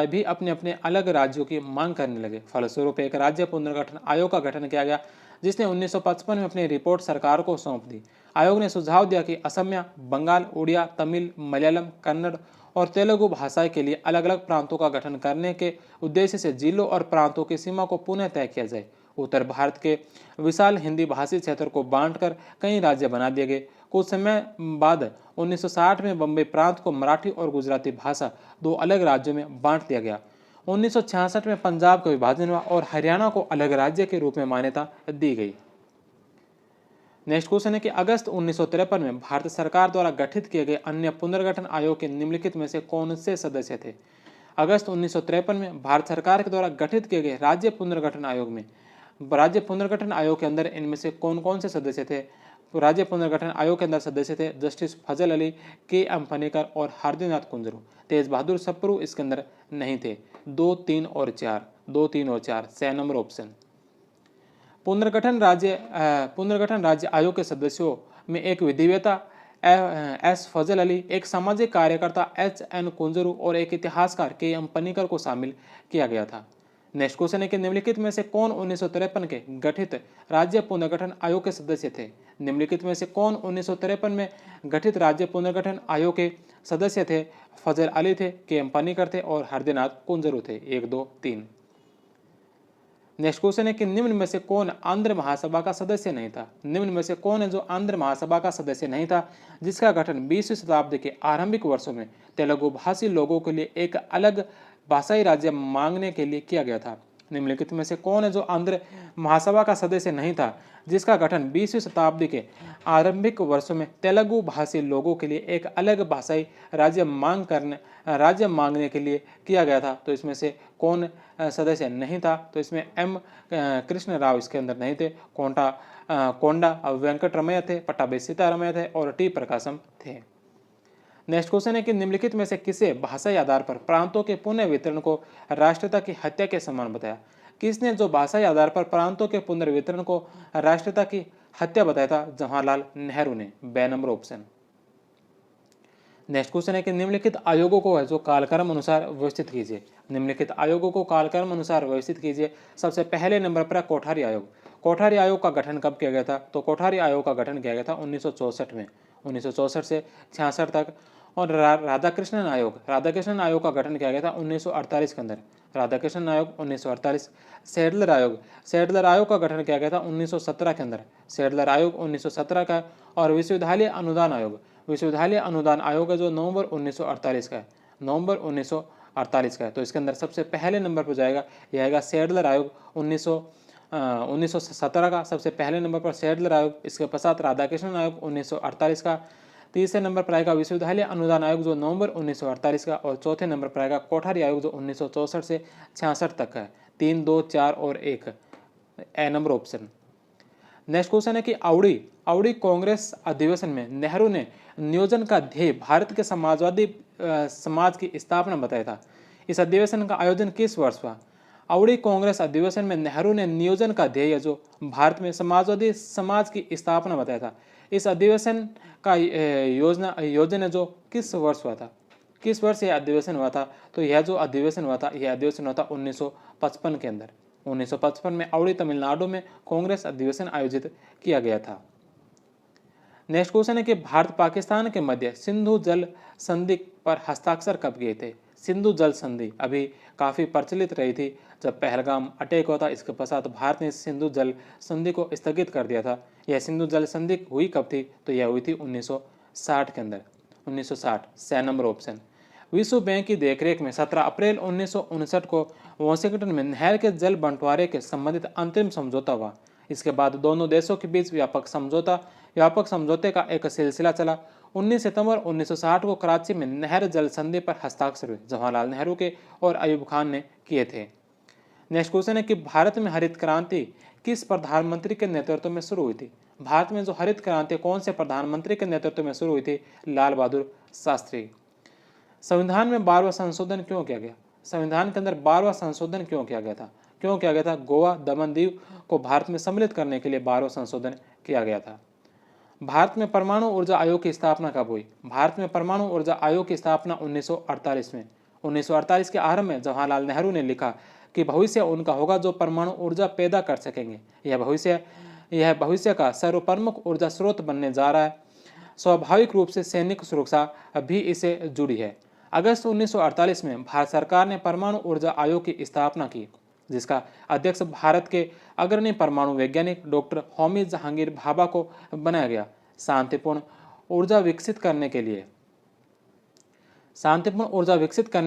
भी अपने अपने अलग राज्यों की मांग करने लगे। फलस्वरूप एक राज्य पुनर्गठन आयोग का गठन किया गया, जिसने 1955 में अपनी रिपोर्ट सरकार को सौंप दी। आयोग ने सुझाव दिया कि असमिया, बंगाल, उड़िया, तमिल, मलयालम, कन्नड़ और तेलुगु भाषा के लिए अलग अलग प्रांतों का गठन करने के उद्देश्य से जिलों और प्रांतों की सीमा को पुनः तय किया जाए। उत्तर भारत के विशाल हिंदी भाषी क्षेत्र को बांटकर कई राज्य बना दिए गए। कुछ समय बाद 1960 में बम्बई प्रांत को मराठी और गुजराती भाषा 2 अलग राज्यों में बांट दिया गया। 1966 में पंजाब का विभाजन हुआ और हरियाणा को अलग राज्य के रूप में मान्यता दी गई। नेक्स्ट क्वेश्चन है कि अगस्त 1953 में भारत सरकार द्वारा गठित किए गए अन्य पुनर्गठन आयोग के निम्नलिखित में से कौन से सदस्य थे। अगस्त 1953 में भारत सरकार के द्वारा गठित किए गए राज्य पुनर्गठन आयोग के अंदर इनमें से कौन कौन से सदस्य थे। राज्य पुनर्गठन आयोग के अंदर सदस्य थे जस्टिस फजल अली, KM फनीकर और हरदीनाथ कुंजरू। तेज बहादुर सप्रू इसके अंदर नहीं थे। 2, 3 और 4 6 नंबर ऑप्शन। पुनर्गठन राज्य आयोग के सदस्यों में एक विधिवेता S फजल अली, एक सामाजिक कार्यकर्ता HN कुंजरू और एक इतिहासकार KM फनीकर को शामिल किया गया था। नेक्स्ट क्वेश्चन है कि निम्नलिखित में से कौन 1953 के गठित राज्य पुनर्गठन आयोग के सदस्य थे। निम्नलिखित में से कौन 1953 में गठित राज्य पुनर्गठन आयोग के सदस्य थे। फजल अली थे, के एम पानीकर थे और हरदीनाथ कुंजरू थे। 1, 2, 3। नेक्स्ट क्वेश्चन है कि निम्न में से कौन आंध्र महासभा का सदस्य नहीं था। निम्न में से कौन है जो आंध्र महासभा का सदस्य नहीं था, जिसका गठन 20वीं शताब्दी के आरंभिक वर्षों में तेलुगु भाषी लोगों के लिए एक अलग भाषाई राज्य मांगने के लिए किया गया था। निम्नलिखित में से कौन है जो आंध्र महासभा का सदस्य नहीं था, जिसका गठन 20वीं शताब्दी के आरंभिक वर्षों में तेलुगु भाषी लोगों के लिए एक अलग भाषाई राज्य मांगने के लिए किया गया था। तो इसमें से कौन सदस्य नहीं था। तो इसमें एम कृष्ण राव इसके अंदर नहीं थे, कोंडा वेंकटरमैया थे, पट्टाभी सीतारामैया थे और टी प्रकाशम थे। नेक्स्ट क्वेश्चन है कि निम्नलिखित में से किसे भाषाई आधार पर प्रांतों के पुनः वितरण को राष्ट्रीयता की हत्या के समान बताया। किसने जो भाषाई आधार पर प्रांतों के पुनर्वितरण को राष्ट्रीयता की हत्या बताया था। जवाहरलाल नेहरू ने। बे नंबर ऑप्शन। नेक्स्ट क्वेश्चन है कि निम्नलिखित आयोगों को है जो कालक्रम अनुसार व्यवस्थित कीजिए। निम्नलिखित आयोगों को कालक्रम अनुसार व्यवस्थित कीजिए। सबसे पहले नंबर पर कोठारी आयोग। कोठारी आयोग का गठन कब किया गया था। तो कोठारी आयोग का गठन किया गया था 1964 में, 1964 से 66 तक। और राधाकृष्णन आयोग का गठन किया गया था 1948 के अंदर। राधाकृष्णन आयोग 1948। सैडलर आयोग का गठन किया गया था 1917 के अंदर। सैडलर आयोग 1917 का। और विश्वविद्यालय अनुदान आयोग है जो नवंबर 1948 का है, नवंबर 1948 का है। तो इसके अंदर सबसे पहले नंबर पर जाएगा यह आएगा सैडलर आयोग 1917 का। सबसे पहले नंबर पर सैडलर आयोग, इसके पश्चात राधाकृष्णन आयोग 1948 का। तीसरे नंबर पर आएगा विश्वविद्यालय अनुदान आयोग जो नवंबर 1948 का। और चौथे नंबर पर आएगा कोठारी आयोग जो 1964 से 66 तक का है। 3, 2, 4 और 1 ए नंबर ऑप्शन। नेक्स्ट क्वेश्चन है कि आउड़ी कांग्रेस अधिवेशन में नेहरू ने नियोजन का ध्येय भारत के समाजवादी समाज की स्थापना बताया था। इस अधिवेशन का आयोजन किस वर्ष हुआ। आउड़ी कांग्रेस अधिवेशन में नेहरू ने नियोजन का ध्येय जो भारत में समाजवादी समाज की स्थापना बताया था। इस अधिवेशन का योजना जो किस वर्ष हुआ था, किस वर्ष यह अधिवेशन हुआ था। तो यह जो अधिवेशन हुआ था, यह अधिवेशन हुआ था 1955 के अंदर। 1955 में आउड़ी तमिलनाडु में कांग्रेस अधिवेशन आयोजित किया गया था। नेक्स्ट क्वेश्चन है कि भारत पाकिस्तान के मध्य सिंधु जल संधि पर हस्ताक्षर कब किए थे। सिंधु जल संधि अभी काफ़ी प्रचलित रही थी जब पहलगाम अटैक हुआ था। इसके पश्चात भारत ने सिंधु जल संधि को स्थगित कर दिया था। यह सिंधु जल संधि हुई कब थी। तो यह हुई थी 1960 के अंदर, 1960। 6 नंबर ऑप्शन। विश्व बैंक की देखरेख में 17 अप्रैल 1959 को वाशिंगटन में नहर के जल बंटवारे के संबंधित अंतरिम समझौता हुआ। इसके बाद दोनों देशों के बीच व्यापक समझौते का एक सिलसिला चला। 19 सितंबर 1960 को कराची में नहर जल संधि पर हस्ताक्षर हुए। जवाहरलाल नेहरू के और अयूब खान ने किए थे। नेक्स्ट क्वेश्चन है कि भारत में हरित क्रांति किस प्रधानमंत्री के नेतृत्व में शुरू हुई थी। भारत में जो हरित क्रांति कौन से प्रधानमंत्री के नेतृत्व में शुरू हुई थी। लाल बहादुर शास्त्री। संविधान में 12वां संशोधन क्यों किया गया। संविधान के अंदर 12वां संशोधन क्यों किया गया था। गोवा दमन दीव को भारत में सम्मिलित करने के लिए 12वां संशोधन किया गया था। भारत में परमाणु ऊर्जा आयोग की स्थापना कब हुई। भारत में परमाणु ऊर्जा आयोग की स्थापना 1948 में। 1948 के आरंभ में जवाहरलाल नेहरू ने लिखा कि भविष्य उनका होगा जो परमाणु ऊर्जा पैदा कर सकेंगे। यह भविष्य का सर्वप्रमुख ऊर्जा स्रोत बनने जा रहा है। स्वाभाविक रूप से सैनिक सुरक्षा भी इससे जुड़ी है। अगस्त 1948 में भारत सरकार ने परमाणु ऊर्जा आयोग की स्थापना की, जिसका अध्यक्ष भारत के अग्रणी परमाणु वैज्ञानिक डॉक्टर होमी जहांगीर भाभा को बनाया गया। शांतिपूर्ण ऊर्जा विकसित करने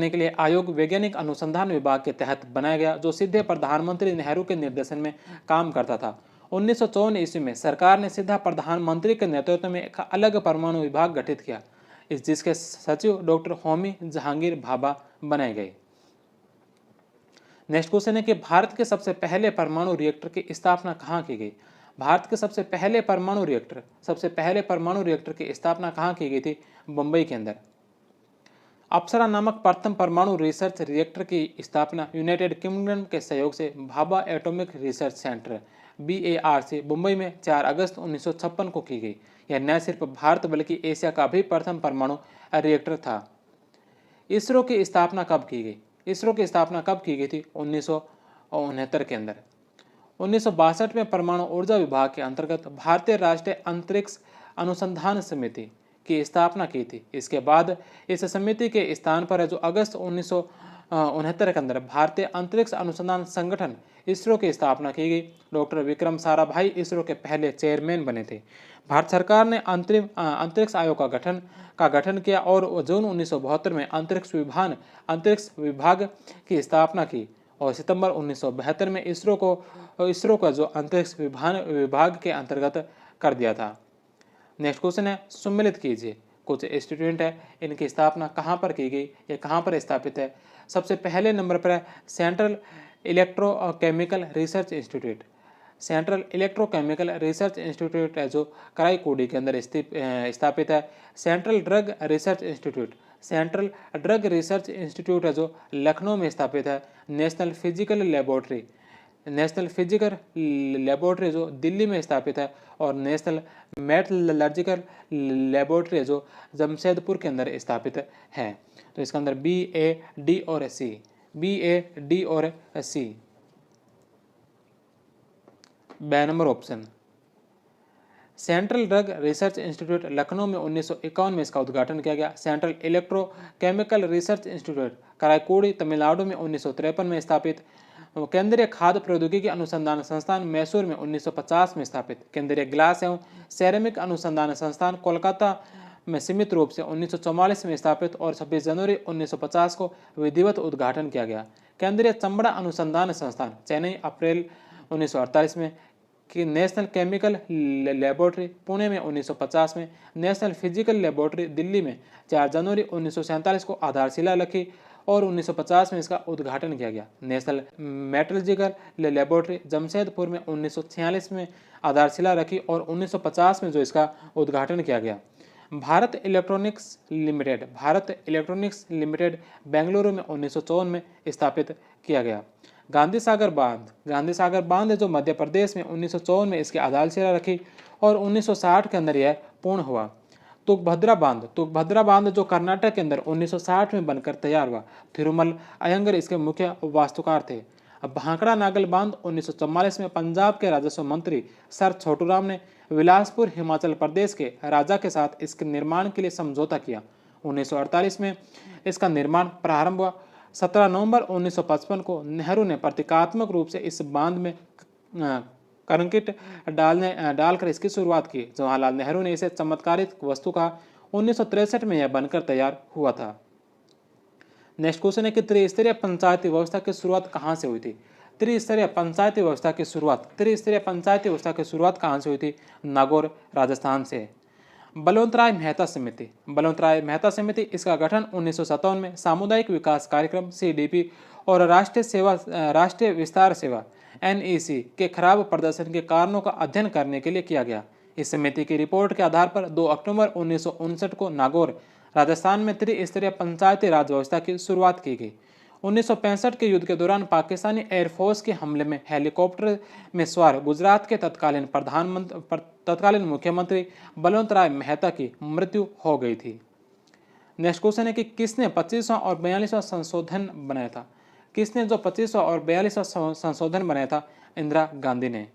के लिए आयोग वैज्ञानिक अनुसंधान विभाग के तहत बनाया गया, जो सीधे प्रधानमंत्री नेहरू के निर्देशन में काम करता था। 1954 ईस्वी में सरकार ने सीधा प्रधानमंत्री के नेतृत्व में एक अलग परमाणु विभाग गठित किया, जिसके सचिव डॉक्टर होमी जहांगीर भाभा बनाए गए। नेक्स्ट क्वेश्चन है कि भारत के सबसे पहले परमाणु रिएक्टर की स्थापना कहाँ की गई। भारत के सबसे पहले परमाणु रिएक्टर की स्थापना कहाँ की गई थी। मुंबई के अंदर। अप्सरा नामक प्रथम परमाणु रिसर्च रिएक्टर की स्थापना यूनाइटेड किंगडम के सहयोग से Bhabha atomic research centre BARC Mumbai में 4 अगस्त 1956 को की गई। यह न सिर्फ भारत बल्कि एशिया का भी प्रथम परमाणु रिएक्टर था। इसरो की स्थापना कब की गई थी। के अंदर। 1962 में परमाणु ऊर्जा विभाग के अंतर्गत भारतीय राष्ट्रीय अंतरिक्ष अनुसंधान समिति की स्थापना की थी। इसके बाद इस समिति के स्थान पर जो अगस्त 1969 के अंदर भारतीय अंतरिक्ष अनुसंधान संगठन इसरो की स्थापना की गई। डॉक्टर विक्रम साराभाई इसरो के पहले चेयरमैन बने थे। भारत सरकार ने अंतरिक्ष आयोग का गठन किया और जून 1972 में अंतरिक्ष विभाग की स्थापना की और सितंबर 1972 में इसरो का जो अंतरिक्ष विभाग के अंतर्गत कर दिया था। नेक्स्ट क्वेश्चन है, सम्मिलित कीजिए कुछ इंस्टीट्यूट है, इनकी स्थापना कहाँ पर की गई, ये कहाँ पर स्थापित है। सबसे पहले नंबर पर है central Electrochemical Research institute. Central Electrochemical Research institute है जो कराईकुड़ी के अंदर स्थापित है। सेंट्रल ड्रग रिसर्च इंस्टीट्यूट है जो लखनऊ में स्थापित है। नेशनल फिजिकल लेबोरेटरी जो दिल्ली में स्थापित है और नेशनल मेटलर्जिकल लेबोरेटरी जो जमशेदपुर के अंदर स्थापित है। तो इसके अंदर BA, D और C। B number option. Central Drug Research Institute Lucknow में 1951 में इसका उद्घाटन किया गया। Central Electrochemical Research Institute Karaikudi Tamil Nadu में 1953 में स्थापित। केंद्रीय खाद्य प्रौद्योगिकी अनुसंधान संस्थान मैसूर में 1950 में स्थापित। केंद्रीय ग्लास एवं सेरेमिक अनुसंधान संस्थान कोलकाता में सीमित रूप से 1944 में स्थापित और 26 जनवरी 1950 को विधिवत उद्घाटन किया गया। केंद्रीय चमड़ा अनुसंधान संस्थान चेन्नई अप्रैल 1948 में कि नेशनल केमिकल लेबोरेटरी पुणे में 1950 में। नेशनल फिजिकल लेबोरेटरी दिल्ली में 4 जनवरी 1947 को आधारशिला रखी और 1950 में इसका उद्घाटन किया गया। नेशनल मेटलर्जिकल लेबोरेटरी जमशेदपुर में 1946 में आधारशिला रखी और 1950 में जो इसका उद्घाटन किया गया। भारत इलेक्ट्रॉनिक्स लिमिटेड बेंगलुरु में 1954 में स्थापित किया गया। गांधी सागर बांध जो मध्य प्रदेश में 1954 में इसकी आधारशिला रखी और 1960 के अंदर यह पूर्ण हुआ। तुंगभद्रा बांध जो कर्नाटक के अंदर 1960 में बनकर तैयार हुआ। थिरुमल अयंगर इसके मुख्य वास्तुकार थे। भांकड़ा नागल बांध 1944 में पंजाब के राजस्व मंत्री सर छोटूराम ने बिलासपुर हिमाचल प्रदेश के राजा के साथ इसके निर्माण के लिए समझौता किया। 1948 में इसका निर्माण प्रारंभ हुआ। 17 नवंबर 1955 को नेहरू ने प्रतीकात्मक रूप से इस बांध में कंक्रीट डालकर इसकी शुरुआत की। जवाहरलाल नेहरू ने इसे चमत्कारिक वस्तु कहा। 1963 में यह बनकर तैयार हुआ था। नेक्स्ट क्वेश्चन है कि त्रिस्तरीय पंचायती व्यवस्था की शुरुआत कहाँ से हुई थी। त्रिस्तरीय पंचायती व्यवस्था की शुरुआत कहाँ से हुई थी? नागौर राजस्थान से। बलवंतराय मेहता समिति इसका गठन 1957 में सामुदायिक विकास कार्यक्रम CDP और राष्ट्रीय विस्तार सेवा NEC के खराब प्रदर्शन के कारणों का अध्ययन करने के लिए किया गया। इस समिति की रिपोर्ट के आधार पर 2 अक्टूबर 1959 को नागौर राजस्थान में त्रिस्तरीय पंचायती राज व्यवस्था की शुरुआत की गई। 1965 के युद्ध के दौरान पाकिस्तानी एयरफोर्स के हमले में हेलीकॉप्टर में सवार गुजरात के तत्कालीन मुख्यमंत्री बलवंत राय मेहता की मृत्यु हो गई थी। नेक्स्ट क्वेश्चन है कि किसने 25वां और 42वां संशोधन बनाया था? किसने जो 25वां और 42वां संशोधन बनाया था? इंदिरा गांधी ने।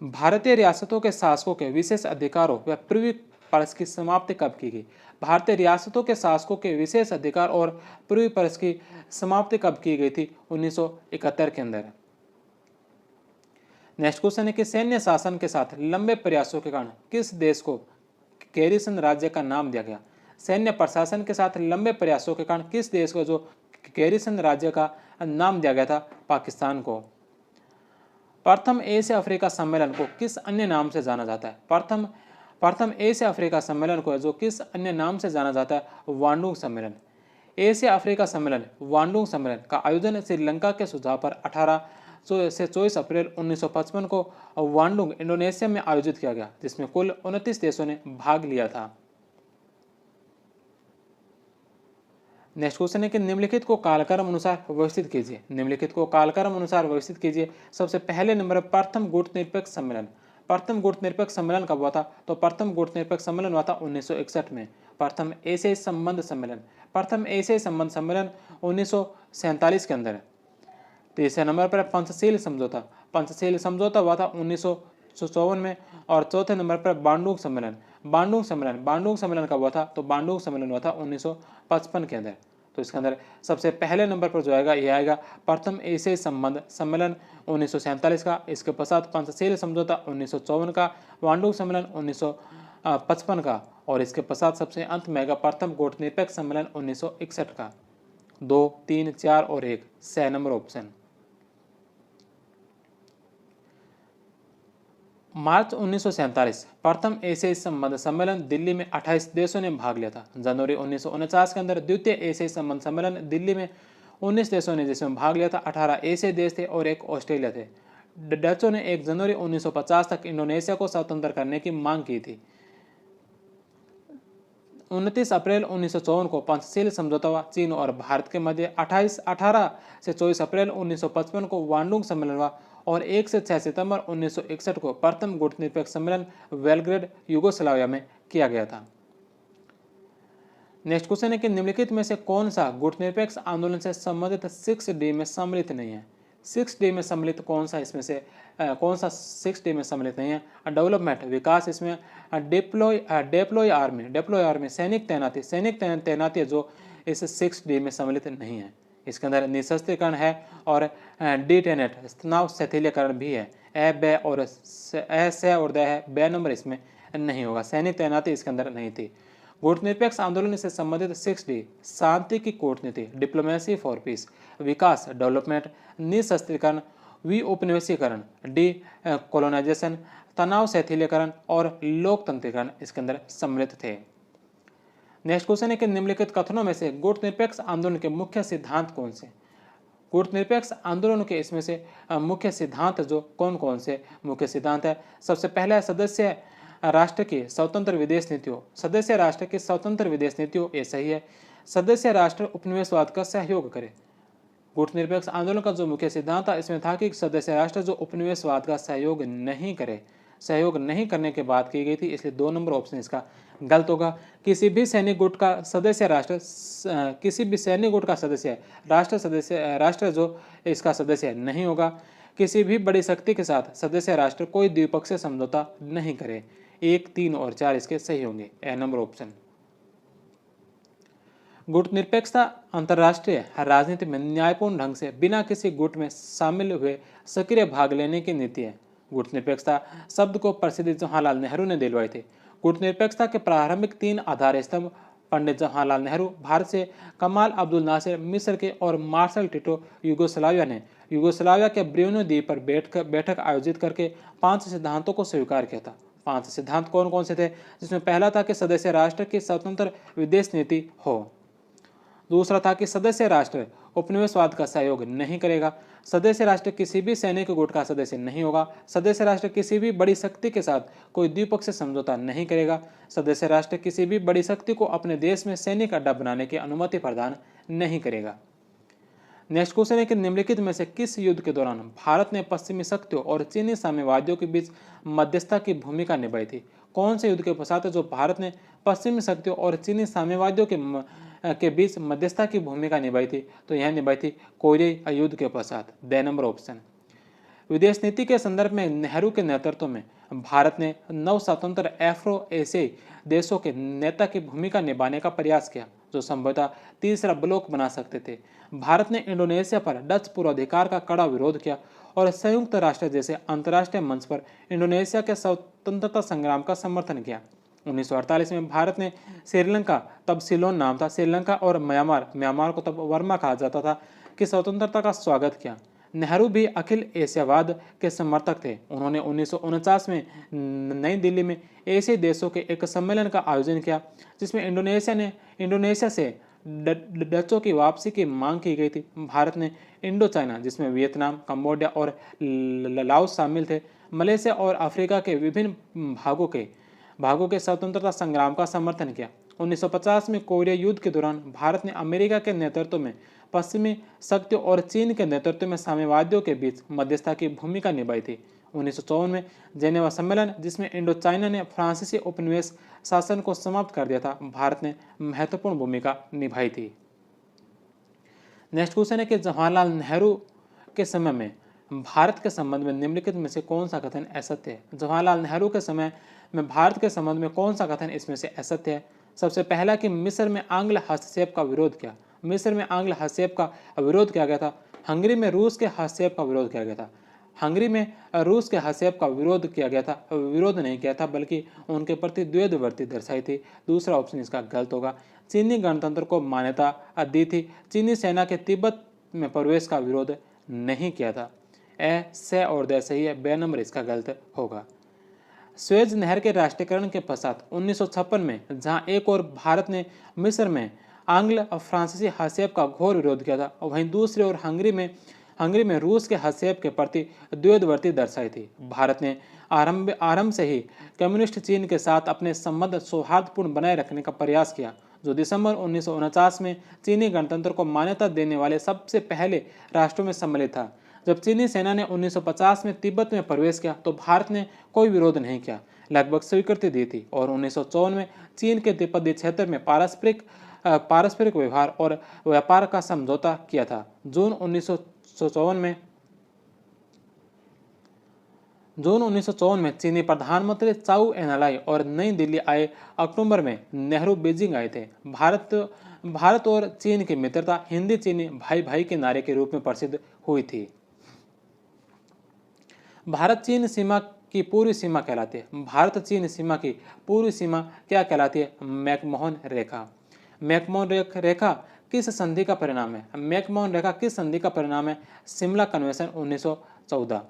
भारतीय रियासतों के शासकों के विशेष अधिकारों व पूर्वी परस की समाप्ति कब की गई? भारतीय रियासतों के शासकों के विशेष अधिकार और पूर्वी परस की समाप्ति कब की गई थी? 1971 के अंदर। नेक्स्ट क्वेश्चन है कि सैन्य शासन के साथ लंबे प्रयासों के कारण किस देश को गैरिसन राज्य का नाम दिया गया? सैन्य प्रशासन के साथ लंबे प्रयासों के कारण किस देश को जो गैरिसन राज्य का नाम दिया गया था? पाकिस्तान को। प्रथम एशिया अफ्रीका सम्मेलन को किस अन्य नाम से जाना जाता है? प्रथम एशिया अफ्रीका सम्मेलन को जो किस अन्य नाम से जाना जाता है? वांडुंग सम्मेलन। एशिया अफ्रीका सम्मेलन वांडुंग सम्मेलन का आयोजन श्रीलंका के सुझाव पर 18 से 24 अप्रैल 1955 को वांडुंग इंडोनेशिया में आयोजित किया गया, जिसमें कुल 29 देशों ने भाग लिया था। नेक्स्ट क्वेश्चन है कि निम्नलिखित को कालक्रम अनुसार व्यवस्थित कीजिए। निम्नलिखित को कालक्रम अनुसार व्यवस्थित कीजिए। सबसे पहले नंबर प्रथम गुटनिरपेक्ष सम्मेलन। प्रथम गुटनिरपेक्ष सम्मेलन कब हुआ था? तो प्रथम गुटनिरपेक्ष सम्मेलन हुआ था 1961 में। प्रथम एशियाई संबंध सम्मेलन 1947 के अंदर। तीसरे नंबर पर पंचशील समझौता। पंचशील समझौता हुआ था 1954 में। और चौथे नंबर पर बांडुंग सम्मेलन। बांडुंग सम्मेलन कब हुआ था? तो बांडुंग सम्मेलन हुआ था 1955 के अंदर। तो इसके अंदर सबसे पहले नंबर पर जो आएगा ये आएगा प्रथम एशियाई संबंध सम्मेलन 1947 का। इसके पश्चात पंचशील समझौता 1954 का, बांडुंग सम्मेलन 1955 का, और इसके पश्चात सबसे अंत में आएगा प्रथम गुटनिरपेक्ष सम्मेलन 1961 का। 2, 3, 4 और 1 6 नंबर ऑप्शन। मार्च 1947 प्रथम एशियाई संबंध सम्मेलन दिल्ली में 28 देशों ने भाग लिया था। जनवरी 1949 के अंदर द्वितीय एशियाई संबंध सम्मेलन दिल्ली में 19 देशों ने जिसमें भाग लिया था। 18 एशियाई देश थे और 1 ऑस्ट्रेलिया थे। डचों ने 1 जनवरी 1950 तक इंडोनेशिया को स्वतंत्र करने की मांग की थी। 29 अप्रैल 1954 को पंचशील समझौता हुआ चीन और भारत के मध्य। 18 से 24 अप्रैल 1955 को बांडुंग सम्मेलन हुआ और 1 से 6 सितंबर 1961 को प्रथम गुटनिरपेक्ष सम्मेलन बेलग्रेड यूगोस्लाविया में किया गया था। नेक्स्ट क्वेश्चन है कि निम्नलिखित में से कौन सा गुटनिरपेक्ष आंदोलन से संबंधित 6D में सम्मिलित नहीं है? 6D में सम्मिलित कौन सा इसमें से कौन सा 6D में सम्मिलित नहीं है? डेवलपमेंट विकास, इसमें डेप्लॉय आर्मी सैनिक तैनाती है जो इस 6D में सम्मिलित नहीं है। इसके अंदर निशस्त्रीकरण है और डिटेनेट तनाव शिथिलीकरण भी है। ब और स और द है, ब नंबर इसमें नहीं होगा। सैनिक तैनाती इसके अंदर नहीं थी। गुटनिरपेक्ष आंदोलन से संबंधित 6D शांति की कूटनीति डिप्लोमेसी फॉर पीस, विकास डेवलपमेंट, निशस्त्रीकरण, विउपनिवेशीकरण डी कोलोनाइजेशन, तनाव शिथिलीकरण और लोकतंत्रीकरण इसके अंदर सम्मिलित थे। नेक्स्ट क्वेश्चन है कि निम्नलिखित कथनों में से गुटनिरपेक्ष आंदोलन के मुख्य सिद्धांत कौन से? गुटनिरपेक्ष आंदोलन के इसमें से मुख्य सिद्धांत जो कौन कौन से मुख्य सिद्धांत है? सबसे पहला है सदस्य राष्ट्र की स्वतंत्र विदेश नीतियों। सदस्य राष्ट्र की स्वतंत्र विदेश नीतियों ये सही है। सदस्य राष्ट्र उपनिवेशवाद का सहयोग करे। गुटनिरपेक्ष आंदोलन का जो मुख्य सिद्धांत था इसमें था कि सदस्य राष्ट्र जो उपनिवेशवाद का सहयोग नहीं करे, सहयोग नहीं करने की बात की गई थी, इसलिए 2 नंबर ऑप्शन इसका गलत होगा। किसी भी सैनिक गुट का सदस्य राष्ट्र जो इसका सदस्य नहीं होगा। किसी भी बड़ी शक्ति के साथ सदस्य राष्ट्र कोई द्विपक्षीय समझौता नहीं करे। 1, 3 और 4 इसके सही होंगे। ए नंबर ऑप्शन। गुटनिरपेक्षता अंतर्राष्ट्रीय राजनीति में न्यायपूर्ण ढंग से बिना किसी गुट में शामिल हुए सक्रिय भाग लेने की नीति है। गुटनिरपेक्षता शब्द को प्रसिद्ध जवाहरलाल नेहरू ने दिलवाए थे। गुटनिरपेक्षता के प्रारंभिक 3 आधार स्तंभ पंडित जवाहरलाल नेहरू भारत से, कमाल अब्दुल नासिर मिस्र के और मार्शल टिटो यूगोस्लाविया ने यूगोस्लाविया के ब्रियोनो द्वीप पर बैठक आयोजित करके 5 सिद्धांतों को स्वीकार किया था। 5 सिद्धांत कौन कौन से थे? जिसमें पहला था कि सदस्य राष्ट्र की स्वतंत्र विदेश नीति हो। दूसरा था कि सदस्य राष्ट्र उपनिवेशवाद का सहयोग नहीं करेगा। सदस्य राष्ट्र किसी भी सैनिक गुट का सदस्य नहीं होगा। सदस्य राष्ट्र किसी भी बड़ी शक्ति के साथ कोई द्विपक्षीय समझौता नहीं करेगा। सदस्य राष्ट्र किसी भी बड़ी शक्ति को अपने देश में सैनिक अड्डा बनाने की अनुमति प्रदान नहीं करेगा। नेक्स्ट क्वेश्चन है कि निम्नलिखित में से किस युद्ध के दौरान भारत ने पश्चिमी शक्तियों और चीनी साम्यवादियों के बीच मध्यस्थता की भूमिका निभाई थी? कौन से युद्ध के पश्चात जो भारत ने पश्चिमी शक्तियों और चीनी साम्यवादियों के बीच मध्यस्थता की भूमिका निभाई थी? तो यह निभाई थी कोरियाई युद्ध के पश्चात। The number option. विदेश नीति के संदर्भ में नेहरू के नेतृत्व में भारत ने नव स्वतंत्र एफ्रो एशियाई देशों के नेता की भूमिका निभाने का प्रयास किया जो संभवतः तीसरा ब्लॉक बना सकते थे। भारत ने इंडोनेशिया पर डच पूर्वाधिकार का कड़ा विरोध किया और संयुक्त राष्ट्र जैसे अंतर्राष्ट्रीय मंच पर इंडोनेशिया के स्वतंत्रता संग्राम का समर्थन किया। 1948 में भारत ने श्रीलंका, तब सिलोन नाम था, श्रीलंका और म्यांमार को तब वर्मा कहा जाता था, कि स्वतंत्रता का स्वागत किया। नेहरू भी अखिल एशियावाद के समर्थक थे। उन्होंने 1949 में नई दिल्ली में एशियाई देशों के एक सम्मेलन का आयोजन किया जिसमें इंडोनेशिया से डचों की वापसी की मांग की गई थी। भारत ने इंडो चाइना, जिसमें वियतनाम, कंबोडिया और लाओस शामिल थे, मलेशिया और अफ्रीका के विभिन्न भागों के स्वतंत्रता संग्राम का समर्थन किया। 1950 में कोरिया युद्ध के दौरान भारत ने अमेरिका के नेतृत्व में पश्चिमी शक्तियों और चीन के नेतृत्व में साम्यवादियों के बीच मध्यस्थता की भूमिका निभाई थी। 1954 में जेनेवा सम्मेलन, जिसमें इंडो चाइना ने फ्रांसीसी उपनिवेश शासन को समाप्त कर दिया था, भारत ने महत्वपूर्ण भूमिका निभाई थी। नेक्स्ट क्वेश्चन है कि जवाहरलाल नेहरू के समय में भारत के संबंध में निम्नलिखित में से कौन सा कथन असत्य है? जवाहरलाल नेहरू के समय में भारत के संबंध में कौन सा कथन इसमें से असत्य है? सबसे पहला कि मिस्र में आंग्ल हस्तक्षेप का विरोध किया। मिस्र में आंग्ल हस्तक्षेप का विरोध किया गया था। हंगरी में रूस के हस्तक्षेप का विरोध किया गया था। हंगरी में रूस के हस्तक्षेप का विरोध किया गया था, विरोध नहीं किया था, बल्कि उनके प्रति द्वेषवृत्ति दर्शाई थी। दूसरा ऑप्शन इसका गलत होगा। चीनी गणतंत्र को मान्यता दी थी। चीनी सेना के तिब्बत में प्रवेश का विरोध नहीं किया था। से और द सही है, बे नंबर इसका गलत होगा। स्वेज नहर के राष्ट्रीयकरण के पश्चात 1956 में जहां एक और भारत ने मिस्र में आंग्ल और फ्रांसीसी हस्तक्षेप का घोर विरोध किया था, और वहीं दूसरी ओर हंगरी में रूस के हस्तक्षेप के प्रति द्वेषवृत्ति दर्शाई थी। भारत ने आरंभ से ही कम्युनिस्ट चीन के साथ अपने संबंध सौहार्दपूर्ण बनाए रखने का प्रयास किया, जो दिसंबर 1949 में चीनी गणतंत्र को मान्यता देने वाले सबसे पहले राष्ट्रों में सम्मिलित था। जब चीनी सेना ने 1950 में तिब्बत में प्रवेश किया तो भारत ने कोई विरोध नहीं किया, लगभग स्वीकृति दी थी, और 1954 में चीन के तिब्बती क्षेत्र में पारस्परिक व्यवहार और व्यापार का समझौता किया था। जून 1954 में चीनी प्रधानमंत्री चाउ एनलाई और नई दिल्ली आए। अक्टूबर में नेहरू बीजिंग आए थे। भारत और चीन की मित्रता हिंदी चीनी भाई भाई के नारे के रूप में प्रसिद्ध हुई थी। भारत चीन सीमा की पूर्वी सीमा कहलाती है। भारत चीन सीमा की पूर्वी सीमा क्या कहलाती है? मैकमोहन रेखा। मैकमोहन रेखा किस संधि का परिणाम है? मैकमोहन रेखा किस संधि का परिणाम है? शिमला कन्वेंशन 1914।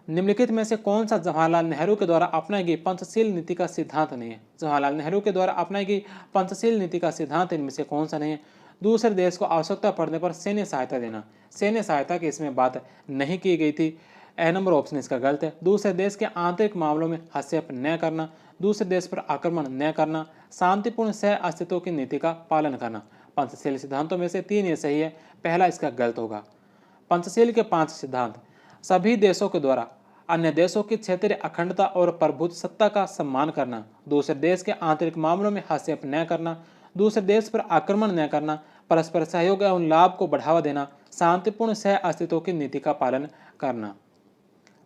निम्नलिखित में से कौन सा जवाहरलाल नेहरू के द्वारा अपनाई गई पंचशील नीति का सिद्धांत नहीं है? जवाहरलाल नेहरू के द्वारा अपनाई गई पंचशील नीति का सिद्धांत इनमें से कौन सा नहीं है? दूसरे देश को आवश्यकता पड़ने पर सैन्य सहायता देना। सैन्य सहायता की इसमें बात नहीं की गई थी। ए नंबर ऑप्शन इसका गलत है। दूसरे देश के आंतरिक मामलों में हस्तक्षेप न करना, दूसरे देश पर आक्रमण न करना, शांतिपूर्ण सह अस्तित्व की नीति का पालन करना। पंचशील सिद्धांतों में से 3 ये सही है, पहला इसका गलत होगा। पंचशील के 5 सिद्धांत: सभी देशों के द्वारा अन्य देशों की क्षेत्रीय अखंडता और प्रभुसत्ता का सम्मान करना, दूसरे देश के आंतरिक मामलों में हस्तक्षेप न करना, दूसरे देश पर आक्रमण न करना, परस्पर सहयोग एवं लाभ को बढ़ावा देना, शांतिपूर्ण सह अस्तित्व की नीति का पालन करना।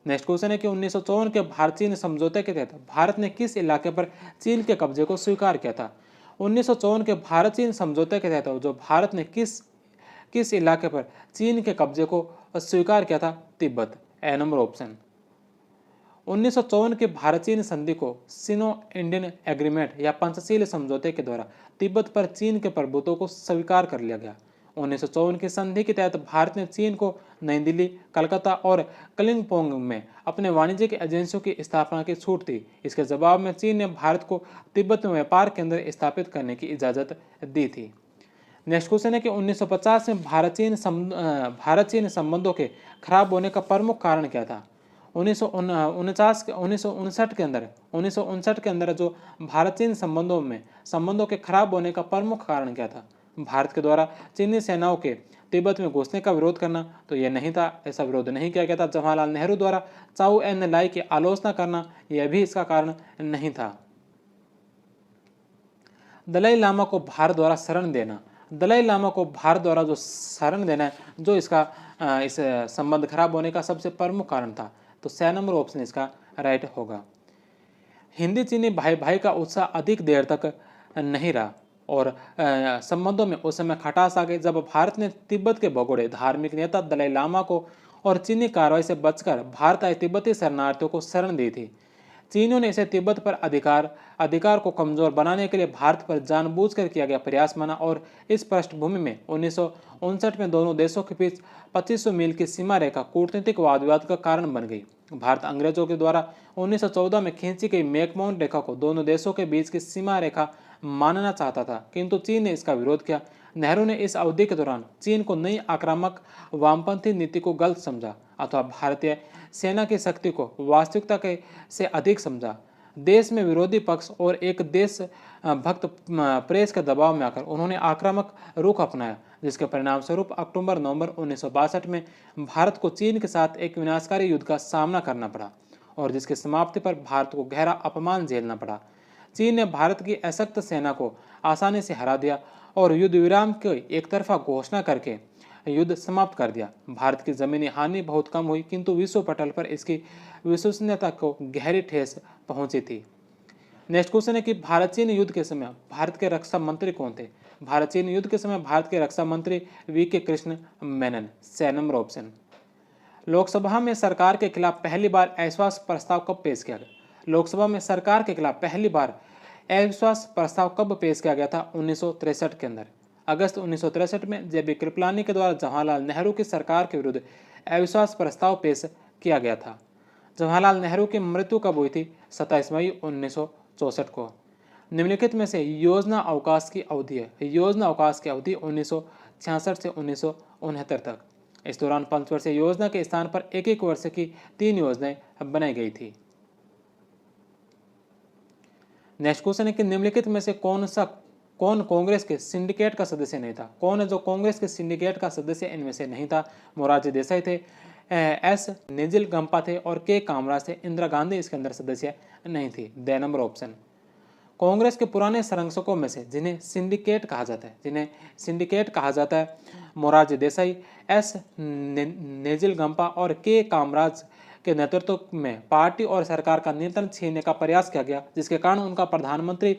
नेक्स्ट क्वेश्चन है कि 1954 के भारत चीन समझौते के तहत भारत ने किस इलाके पर चीन के कब्जे को स्वीकार किया था? 1954 के भारत चीन समझौते के तहत जो भारत ने किस इलाके पर चीन के कब्जे को स्वीकार किया था? तिब्बत। ए नंबर ऑप्शन। 1954 के भारत चीन संधि को सिनो इंडियन एग्रीमेंट या पंचशील समझौते के द्वारा तिब्बत पर चीन के प्रभुत्व को स्वीकार कर लिया गया। 1954 की संधि के तहत भारत ने चीन को नई दिल्ली, कलकत्ता और कलिंगपोंग में अपने वाणिज्यिक एजेंसियों की स्थापना की छूट थी। इसके जवाब में चीन ने भारत को तिब्बत में व्यापार केंद्र स्थापित करने की इजाज़त दी थी। नेक्स्ट क्वेश्चन है कि 1950 में भारत चीन संबंधों के खराब होने का प्रमुख कारण क्या था? 1959 के अंदर जो भारत चीन संबंधों के खराब होने का प्रमुख कारण क्या था? भारत के द्वारा चीनी सेनाओं के तिब्बत में घुसने का विरोध करना, तो यह नहीं था, ऐसा विरोध नहीं किया गया था। जवाहरलाल नेहरू द्वारा चाउ एन लाई की आलोचना करना, यह भी इसका कारण नहीं था। दलाई लामा को भारत द्वारा शरण देना। दलाई लामा को भारत द्वारा जो शरण देना है, जो इसका इस संबंध खराब होने का सबसे प्रमुख कारण था, तो सी नंबर ऑप्शन इसका राइट होगा। हिंदी चीनी भाई भाई का उत्साह अधिक देर तक नहीं रहा और संबंधों में उस समय खटास आ गई जब भारत ने तिब्बत के भगोड़े धार्मिक नेता दलाई लामा को और चीनी कार्रवाई से बचकर भारत आए तिब्बती शरणार्थियों को शरण दी थी। चीनियों ने इसे तिब्बत पर अधिकार को कमजोर बनाने के लिए भारत पर जानबूझकर किया गया प्रयास माना और इस पृष्ठभूमि में 1959 में दोनों देशों के बीच 2500 मील की सीमा रेखा कूटनीतिक वाद विवाद का कारण बन गई। भारत अंग्रेजों के द्वारा 1914 में खींची गई मैकमोहन रेखा को दोनों देशों के बीच की सीमा रेखा मानना चाहता था, किंतु चीन ने इसका विरोध किया। नेहरू ने इस अवधि के दौरान चीन को नई आक्रामक वामपंथी नीति को गलत समझा अथवा भारतीय सेना की शक्ति को वास्तविकता के से अधिक समझा। देश में विरोधी पक्ष और एक देश भक्त प्रेस के दबाव में आकर उन्होंने आक्रामक रुख अपनाया, जिसके परिणाम स्वरूप अक्टूबर-नवंबर 1962 में भारत को चीन के साथ एक विनाशकारी युद्ध का सामना करना पड़ा और जिसकी समाप्ति पर भारत को गहरा अपमान झेलना पड़ा। चीन ने भारत की अशक्त सेना को आसानी से हरा दिया और युद्ध विराम की एक तरफा घोषणा करके युद्ध समाप्त कर दिया। भारत की जमीनी हानि बहुत कम हुई, किंतु विश्व पटल पर इसकी विश्वसनीयता को गहरी ठेस पहुंची थी। नेक्स्ट क्वेश्चन है कि भारत चीन युद्ध के समय भारत के रक्षा मंत्री कौन थे? भारत चीन युद्ध के समय भारत के रक्षा मंत्री VK. Krishna Menon. 6 number option. Lok Sabha में सरकार के खिलाफ पहली बार अविश्वास प्रस्ताव कब पेश किया गया? लोकसभा में सरकार के खिलाफ पहली बार अविश्वास प्रस्ताव कब पेश किया गया था? 1963 के अंदर। अगस्त 1963 में जे.बी. कृपलानी के द्वारा जवाहरलाल नेहरू की सरकार के विरुद्ध अविश्वास प्रस्ताव पेश किया गया था। जवाहरलाल नेहरू की मृत्यु कब हुई थी? 27 मई 1964 को। निम्नलिखित में से योजना अवकाश की अवधि है। योजना अवकाश की अवधि 1966 से 1969 तक। इस दौरान 5 वर्षीय योजना के स्थान पर एक वर्ष की 3 योजनाएं बनाई गई थी। नेक्स्ट क्वेश्चन है कि निम्नलिखित में से कौन कांग्रेस के सिंडिकेट का सदस्य नहीं था? कौन है जो कांग्रेस के सिंडिकेट का सदस्य इनमें से नहीं था? मोरारजी देसाई थे, एस निजिलगंपा थे और के कामराज थे। इंदिरा गांधी इसके अंदर सदस्य नहीं थी। 2 नंबर ऑप्शन। कांग्रेस के पुराने संरक्षकों में से जिन्हें सिंडिकेट कहा जाता है, मोरारजी देसाई, एस निजिलगंपा और के कामराज के नेतृत्व में पार्टी और सरकार का नियंत्रण छीनने का प्रयास किया गया, जिसके कारण उनका प्रधानमंत्री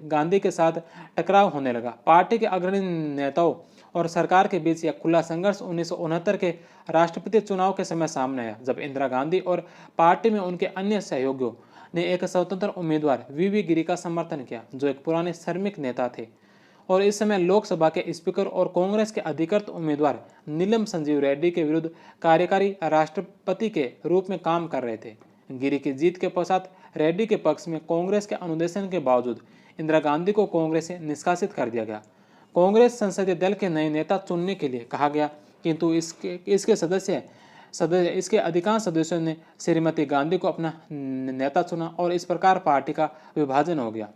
गांधी के साथ टकराव होने लगा। पार्टी के अग्रणी नेताओं और सरकार के बीच यह खुला संघर्ष 1969 के राष्ट्रपति चुनाव के समय सामने आया, जब इंदिरा गांधी और पार्टी में उनके अन्य सहयोगियों ने एक स्वतंत्र उम्मीदवार वी.वी. गिरी का समर्थन किया, जो एक पुराने श्रमिक नेता थे और इस समय लोकसभा के स्पीकर और कांग्रेस के अधिकृत उम्मीदवार नीलम संजीव रेड्डी के विरुद्ध कार्यकारी राष्ट्रपति के रूप में काम कर रहे थे। गिरी की जीत के पश्चात रेड्डी के पक्ष में कांग्रेस के अनुदेशन के बावजूद इंदिरा गांधी को कांग्रेस से निष्कासित कर दिया गया। कांग्रेस संसदीय दल के नए नेता चुनने के लिए कहा गया, किंतु इसके अधिकांश सदस्यों ने श्रीमती गांधी को अपना नेता चुना और इस प्रकार पार्टी का विभाजन हो गया।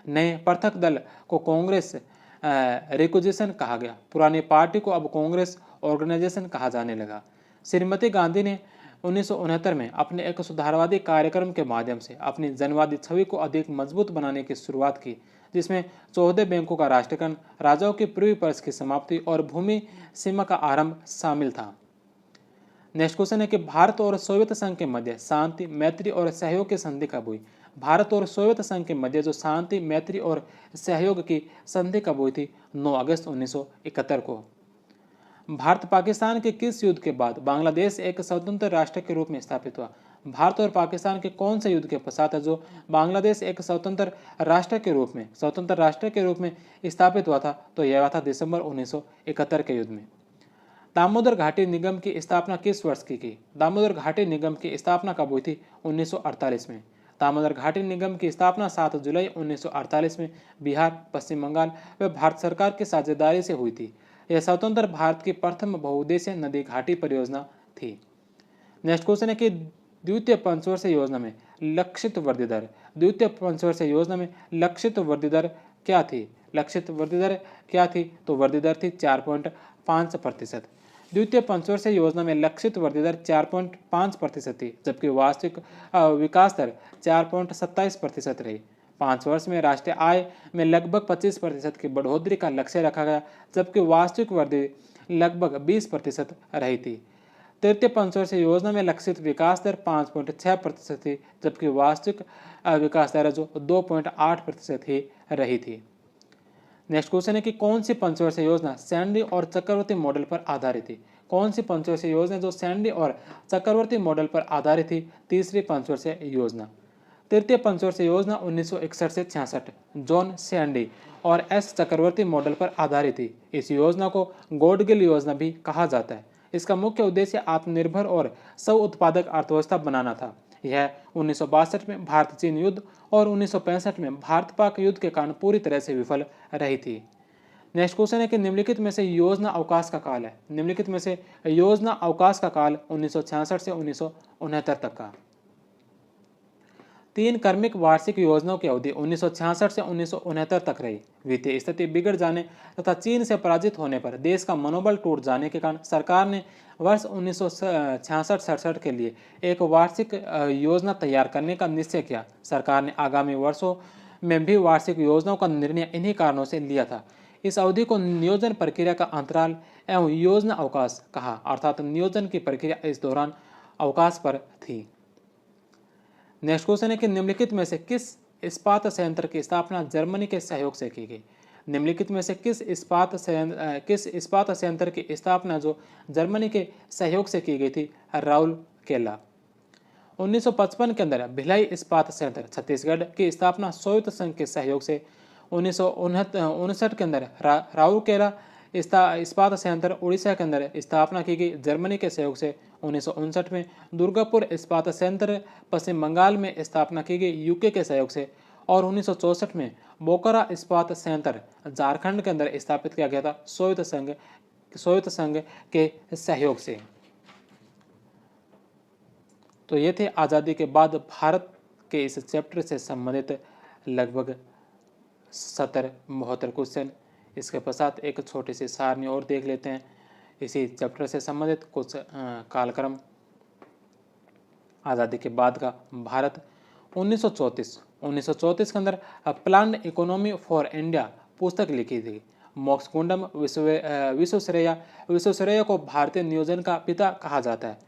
नए पृथक दल को कांग्रेस रिक्विजिशन कहा गया। पुरानी पार्टी को अब कांग्रेस ऑर्गेनाइजेशन कहा जाने लगा। श्रीमती गांधी ने 1969 में अपने एक सुधारवादी कार्यक्रम के माध्यम से अपनी जनवादी छवि को अधिक मजबूत बनाने की शुरुआत की, जिसमें 14 बैंकों का राष्ट्रीयकरण, राजाओं की प्रिवी पर्स की समाप्ति और भूमि सीमा का आरंभ शामिल था। नेक्स्ट क्वेश्चन है कि भारत और सोवियत संघ के मध्य शांति, मैत्री और सहयोग की संधि कब हुई? भारत और सोवियत संघ के मध्य जो शांति, मैत्री और सहयोग की संधि कब हुई थी? 9 अगस्त 1971 को। भारत पाकिस्तान के किस युद्ध के बाद बांग्लादेश एक स्वतंत्र राष्ट्र के रूप में स्थापित हुआ? भारत और पाकिस्तान के कौन से युद्ध के पश्चात है जो बांग्लादेश एक स्वतंत्र राष्ट्र के रूप में स्थापित हुआ था? तो यह हुआ था दिसंबर 1971 के युद्ध में। दामोदर घाटी निगम की स्थापना किस वर्ष की गई? दामोदर घाटी निगम की स्थापना कब हुई थी? 1948 में। दामोदर घाटी निगम की स्थापना 7 जुलाई 1948 में बिहार, पश्चिम बंगाल व भारत सरकार की साझेदारी से हुई थी। यह स्वतंत्र भारत की प्रथम बहुउद्देशीय नदी घाटी परियोजना थी। नेक्स्ट क्वेश्चन है कि द्वितीय पंचवर्षीय योजना में लक्षित वृद्धि दर क्या थी? तो वृद्धि दर थी 4.5%। द्वितीय पंचवर्षीय योजना में लक्षित वृद्धि दर 4.5% थी, जबकि वार्षिक विकास दर 4.27% रही। 5 वर्ष में राष्ट्रीय आय में लगभग 25% की बढ़ोतरी का लक्ष्य रखा गया, जबकि वास्तविक वृद्धि लगभग 20% रही थी। तृतीय पंचवर्षीय योजना में लक्षित विकास दर 5.6% थी, जबकि वास्तविक विकास दर जो 2.8% ही रही थी। नेक्स्ट क्वेश्चन है कि कौन सी पंचवर्षीय योजना सैंडी और चक्रवर्ती मॉडल पर आधारित थी? कौन सी पंचवर्षीय योजना जो सैंडी और चक्रवर्ती मॉडल पर आधारित थी? तीसरी पंचवर्षीय योजना। तृतीय पंचवर्षीय योजना 1961 से 66 जॉन सैंडी और एस चक्रवर्ती मॉडल पर आधारित थी। इस योजना को गॉडगिल योजना भी कहा जाता है। इसका मुख्य उद्देश्य आत्मनिर्भर और स्व उत्पादक अर्थव्यवस्था बनाना था। यह 1962 में भारत चीन युद्ध और 1965 में भारत पाक युद्ध के कारण पूरी तरह से विफल रही थी। नेक्स्ट क्वेश्चन है कि निम्नलिखित में से योजना अवकाश का काल है। निम्नलिखित में से योजना अवकाश का काल 1966 से 1969 तक का। 3 क्रमिक वार्षिक योजनाओं की अवधि 1966 से 1969 तक रही। वित्तीय स्थिति बिगड़ जाने तथा चीन से पराजित होने पर देश का मनोबल टूट जाने के कारण सरकार ने वर्ष 1966-67 के लिए एक वार्षिक योजना तैयार करने का निश्चय किया। सरकार ने आगामी वर्षों में भी वार्षिक योजनाओं का निर्णय इन्हीं कारणों से लिया था। इस अवधि को नियोजन प्रक्रिया का अंतराल एवं योजना अवकाश कहा, अर्थात नियोजन की प्रक्रिया इस दौरान अवकाश पर थी। नेक्स्ट क्वेश्चन है कि निम्नलिखित में से किस इस्पात संयंत्र की स्थापना जर्मनी के सहयोग से की गई। निम्नलिखित में से किस इस्पात संयंत्र की स्थापना जो जर्मनी के सहयोग से की गई थी। राउरकेला। 1955 के अंदर भिलाई इस्पात संयंत्र छत्तीसगढ़ की स्थापना सोवियत संघ के सहयोग से। 1959 के अंदर राउरकेला इस्पात संयंत्र उड़ीसा के अंदर स्थापना की गई जर्मनी के सहयोग से। 1959 में दुर्गापुर इस्पात संयंत्र पश्चिम बंगाल में स्थापना की गई यूके के सहयोग से। और 1964 में बोकारो इस्पात संयंत्र झारखंड के अंदर स्थापित किया गया था सोवियत संघ के सहयोग से। तो ये थे आज़ादी के बाद भारत के इस चैप्टर से संबंधित लगभग 70-72 क्वेश्चन। इसके पश्चात एक छोटी सी सारणी और देख लेते हैं इसी चैप्टर से संबंधित कुछ कालक्रम। आज़ादी के बाद का भारत। 1934 के अंदर प्लान्ड इकोनॉमी फॉर इंडिया पुस्तक लिखी थी। मोक्ष विश्वेश्वरैया को भारतीय नियोजन का पिता कहा जाता है।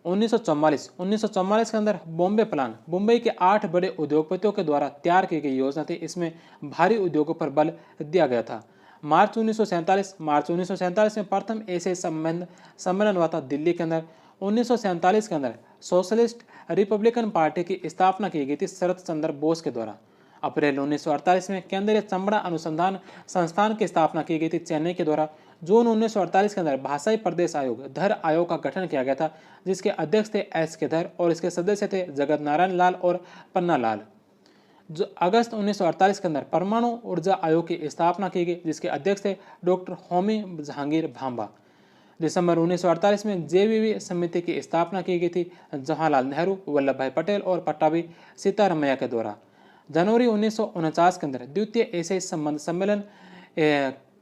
1944 के अंदर बॉम्बे प्लान मुंबई के 8 बड़े उद्योगपतियों के द्वारा तैयार की गई योजना थी। इसमें भारी उद्योगों पर बल दिया गया था। मार्च 1947 में प्रथम एशियाई सम्मेलन हुआ था दिल्ली के अंदर। 1947 के अंदर सोशलिस्ट रिपब्लिकन पार्टी की स्थापना की गई थी शरत चंद्र बोस के द्वारा। अप्रैल 1948 में केंद्रीय चमड़ा अनुसंधान संस्थान की स्थापना की गई थी चेन्नई के द्वारा। जून 1948 के अंदर भाषाई प्रदेश आयोग धर आयोग का गठन किया गया था, जिसके अध्यक्ष थे एस के धर और इसके सदस्य थे जगत नारायण लाल और पन्ना लाल। जो अगस्त 1948 के अंदर परमाणु ऊर्जा आयोग की स्थापना की गई, जिसके अध्यक्ष थे डॉक्टर होमी जहांगीर भाभा। दिसंबर 1948 में जेवीवी समिति की स्थापना की गई थी जवाहरलाल नेहरू, वल्लभ भाई पटेल और पट्टाभी सीतारमैया के द्वारा। जनवरी 1949 के अंदर द्वितीय एशियाई संबंध सम्मेलन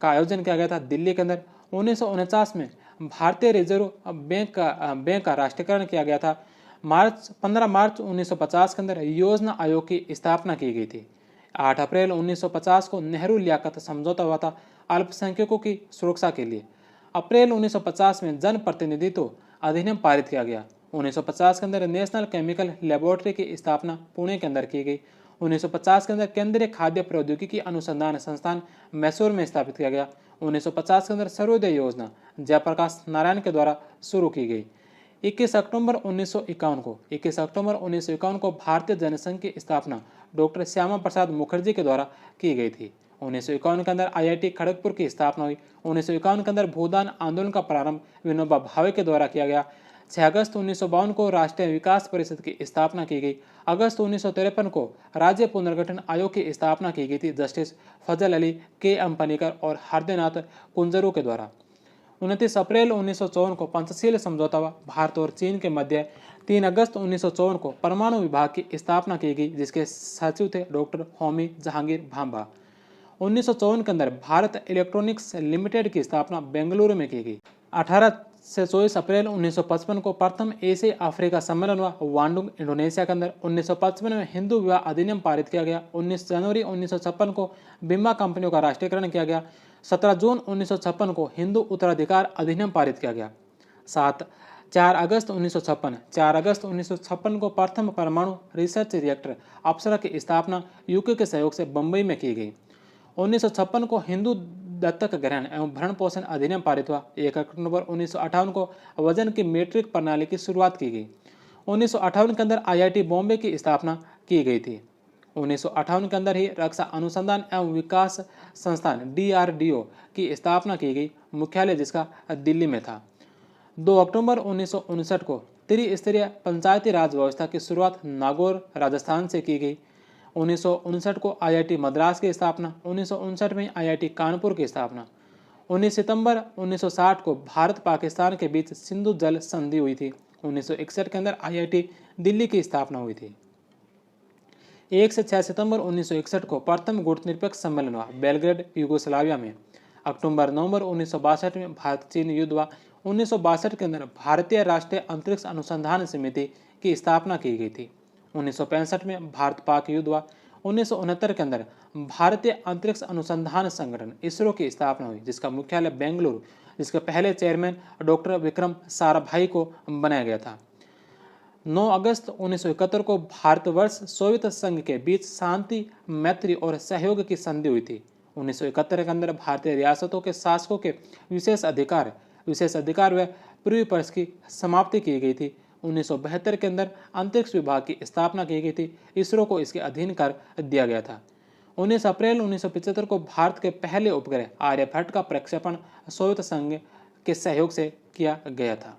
का आयोजन किया गया था दिल्ली के अंदर। 1949 में भारतीय रिजर्व बैंक का राष्ट्रीयकरण किया गया था। 15 मार्च 1950 के अंदर योजना आयोग की स्थापना की गई थी। 8 अप्रैल 1950 को नेहरू लियाकत समझौता हुआ था अल्पसंख्यकों की सुरक्षा के लिए। अप्रैल 1950 में जन प्रतिनिधित्व अधिनियम पारित किया गया। 1950 के अंदर नेशनल केमिकल लेबोरेटरी की स्थापना पुणे के अंदर की गई। 1950 के अंदर केंद्रीय खाद्य प्रौद्योगिकी अनुसंधान संस्थान मैसूर में स्थापित किया गया। 1950 के अंदर सर्वोदय योजना जयप्रकाश नारायण के द्वारा शुरू की गई। 21 अक्टूबर 1951 को भारतीय जनसंघ की स्थापना डॉक्टर श्यामा प्रसाद मुखर्जी के द्वारा की गई थी। 1951 के अंदर IIT खड़गपुर की स्थापना हुई। 1951 के अंदर भूदान आंदोलन का प्रारंभ विनोबा भावे के द्वारा किया गया। 6 अगस्त 1952 को राष्ट्रीय विकास परिषद की स्थापना की गई। अगस्त 1953 को राज्य पुनर्गठन आयोग की स्थापना की गई थी जस्टिस फजल अली KM पनीकर और हरदेनाथ कुंजरू के द्वारा। 29 अप्रैल 1954 को पंचशील समझौता हुआ भारत और चीन के मध्य। 3 अगस्त 1954 को परमाणु विभाग की स्थापना की गई, जिसके सचिव थे डॉक्टर होमी जहांगीर भाभा। 1954 के अंदर भारत इलेक्ट्रॉनिक्स लिमिटेड की स्थापना बेंगलुरु में की गई। 18 से 24 अप्रैल 1955 को प्रथम एशिया अफ्रीका सम्मेलन हुआ वांडुंग इंडोनेशिया के अंदर। 1955 में हिंदू विवाह अधिनियम पारित किया गया। 19 जनवरी 1956 को बीमा कंपनियों का राष्ट्रीयकरण किया गया। 17 जून 1956 को हिंदू उत्तराधिकार अधिनियम पारित किया गया। 4 अगस्त 1956 को प्रथम परमाणु रिसर्च रिएक्टर अप्सरा की स्थापना यूके के सहयोग से बम्बई में की गई। 1956 को हिंदू दत्तक ग्रहण एवं भरण पोषण अधिनियम पारित हुआ। 1 अक्टूबर 1958 को वजन की मीट्रिक प्रणाली की शुरुआत की गई। 1958 के अंदर IIT बॉम्बे की स्थापना की गई थी। 1958 के अंदर ही रक्षा अनुसंधान एवं विकास संस्थान DRDO की स्थापना की गई, मुख्यालय जिसका दिल्ली में था। 2 अक्टूबर 1959 को त्रिस्तरीय पंचायती राज व्यवस्था की शुरुआत नागौर राजस्थान से की गई। 1959 को IIT मद्रास की स्थापना। 1959 में IIT कानपुर की स्थापना। 19 सितंबर 1960 को भारत पाकिस्तान के बीच सिंधु जल संधि हुई थी। 1961 के अंदर IIT दिल्ली की स्थापना हुई थी। 1 से 6 सितंबर 1961 को प्रथम गुटनिरपेक्ष सम्मेलन हुआ बेलग्रेड यूगोस्लाविया में। अक्टूबर-नवंबर 1962 में भारत चीन युद्ध हुआ। 1962 के अंदर भारतीय राष्ट्रीय अंतरिक्ष अनुसंधान समिति की स्थापना की गई थी। 1965 में भारत पाक युद्ध हुआ। 1969 के अंदर भारतीय अंतरिक्ष अनुसंधान संगठन इसरो की स्थापना हुई, जिसका मुख्यालय बेंगलुरु, जिसके पहले चेयरमैन डॉक्टर विक्रम साराभाई को बनाया गया था। 9 अगस्त 1971 को भारतवर्ष सोवियत संघ के बीच शांति, मैत्री और सहयोग की संधि हुई थी। 1971 के अंदर भारतीय रियासतों के शासकों के विशेष अधिकार व प्रिविपर्स की समाप्ति की गई थी। 1972 के अंदर अंतरिक्ष विभाग की स्थापना की गई थी। इसरो को इसके अधीन कर दिया गया था। 19 अप्रैल 1975 को भारत के पहले उपग्रह आर्यभट्ट का प्रक्षेपण सोवियत संघ के सहयोग से किया गया था।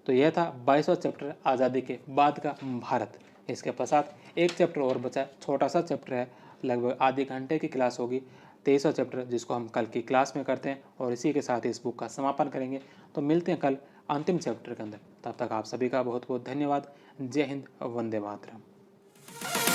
तो यह था 22वां चैप्टर आज़ादी के बाद का भारत। इसके पश्चात एक चैप्टर और बचा, छोटा सा चैप्टर है, लगभग आधे घंटे की क्लास होगी, 23वां चैप्टर, जिसको हम कल की क्लास में करते हैं और इसी के साथ इस बुक का समापन करेंगे। तो मिलते हैं कल अंतिम चैप्टर के अंदर। तब तक आप सभी का बहुत बहुत धन्यवाद। जय हिंद, वंदे मातरम।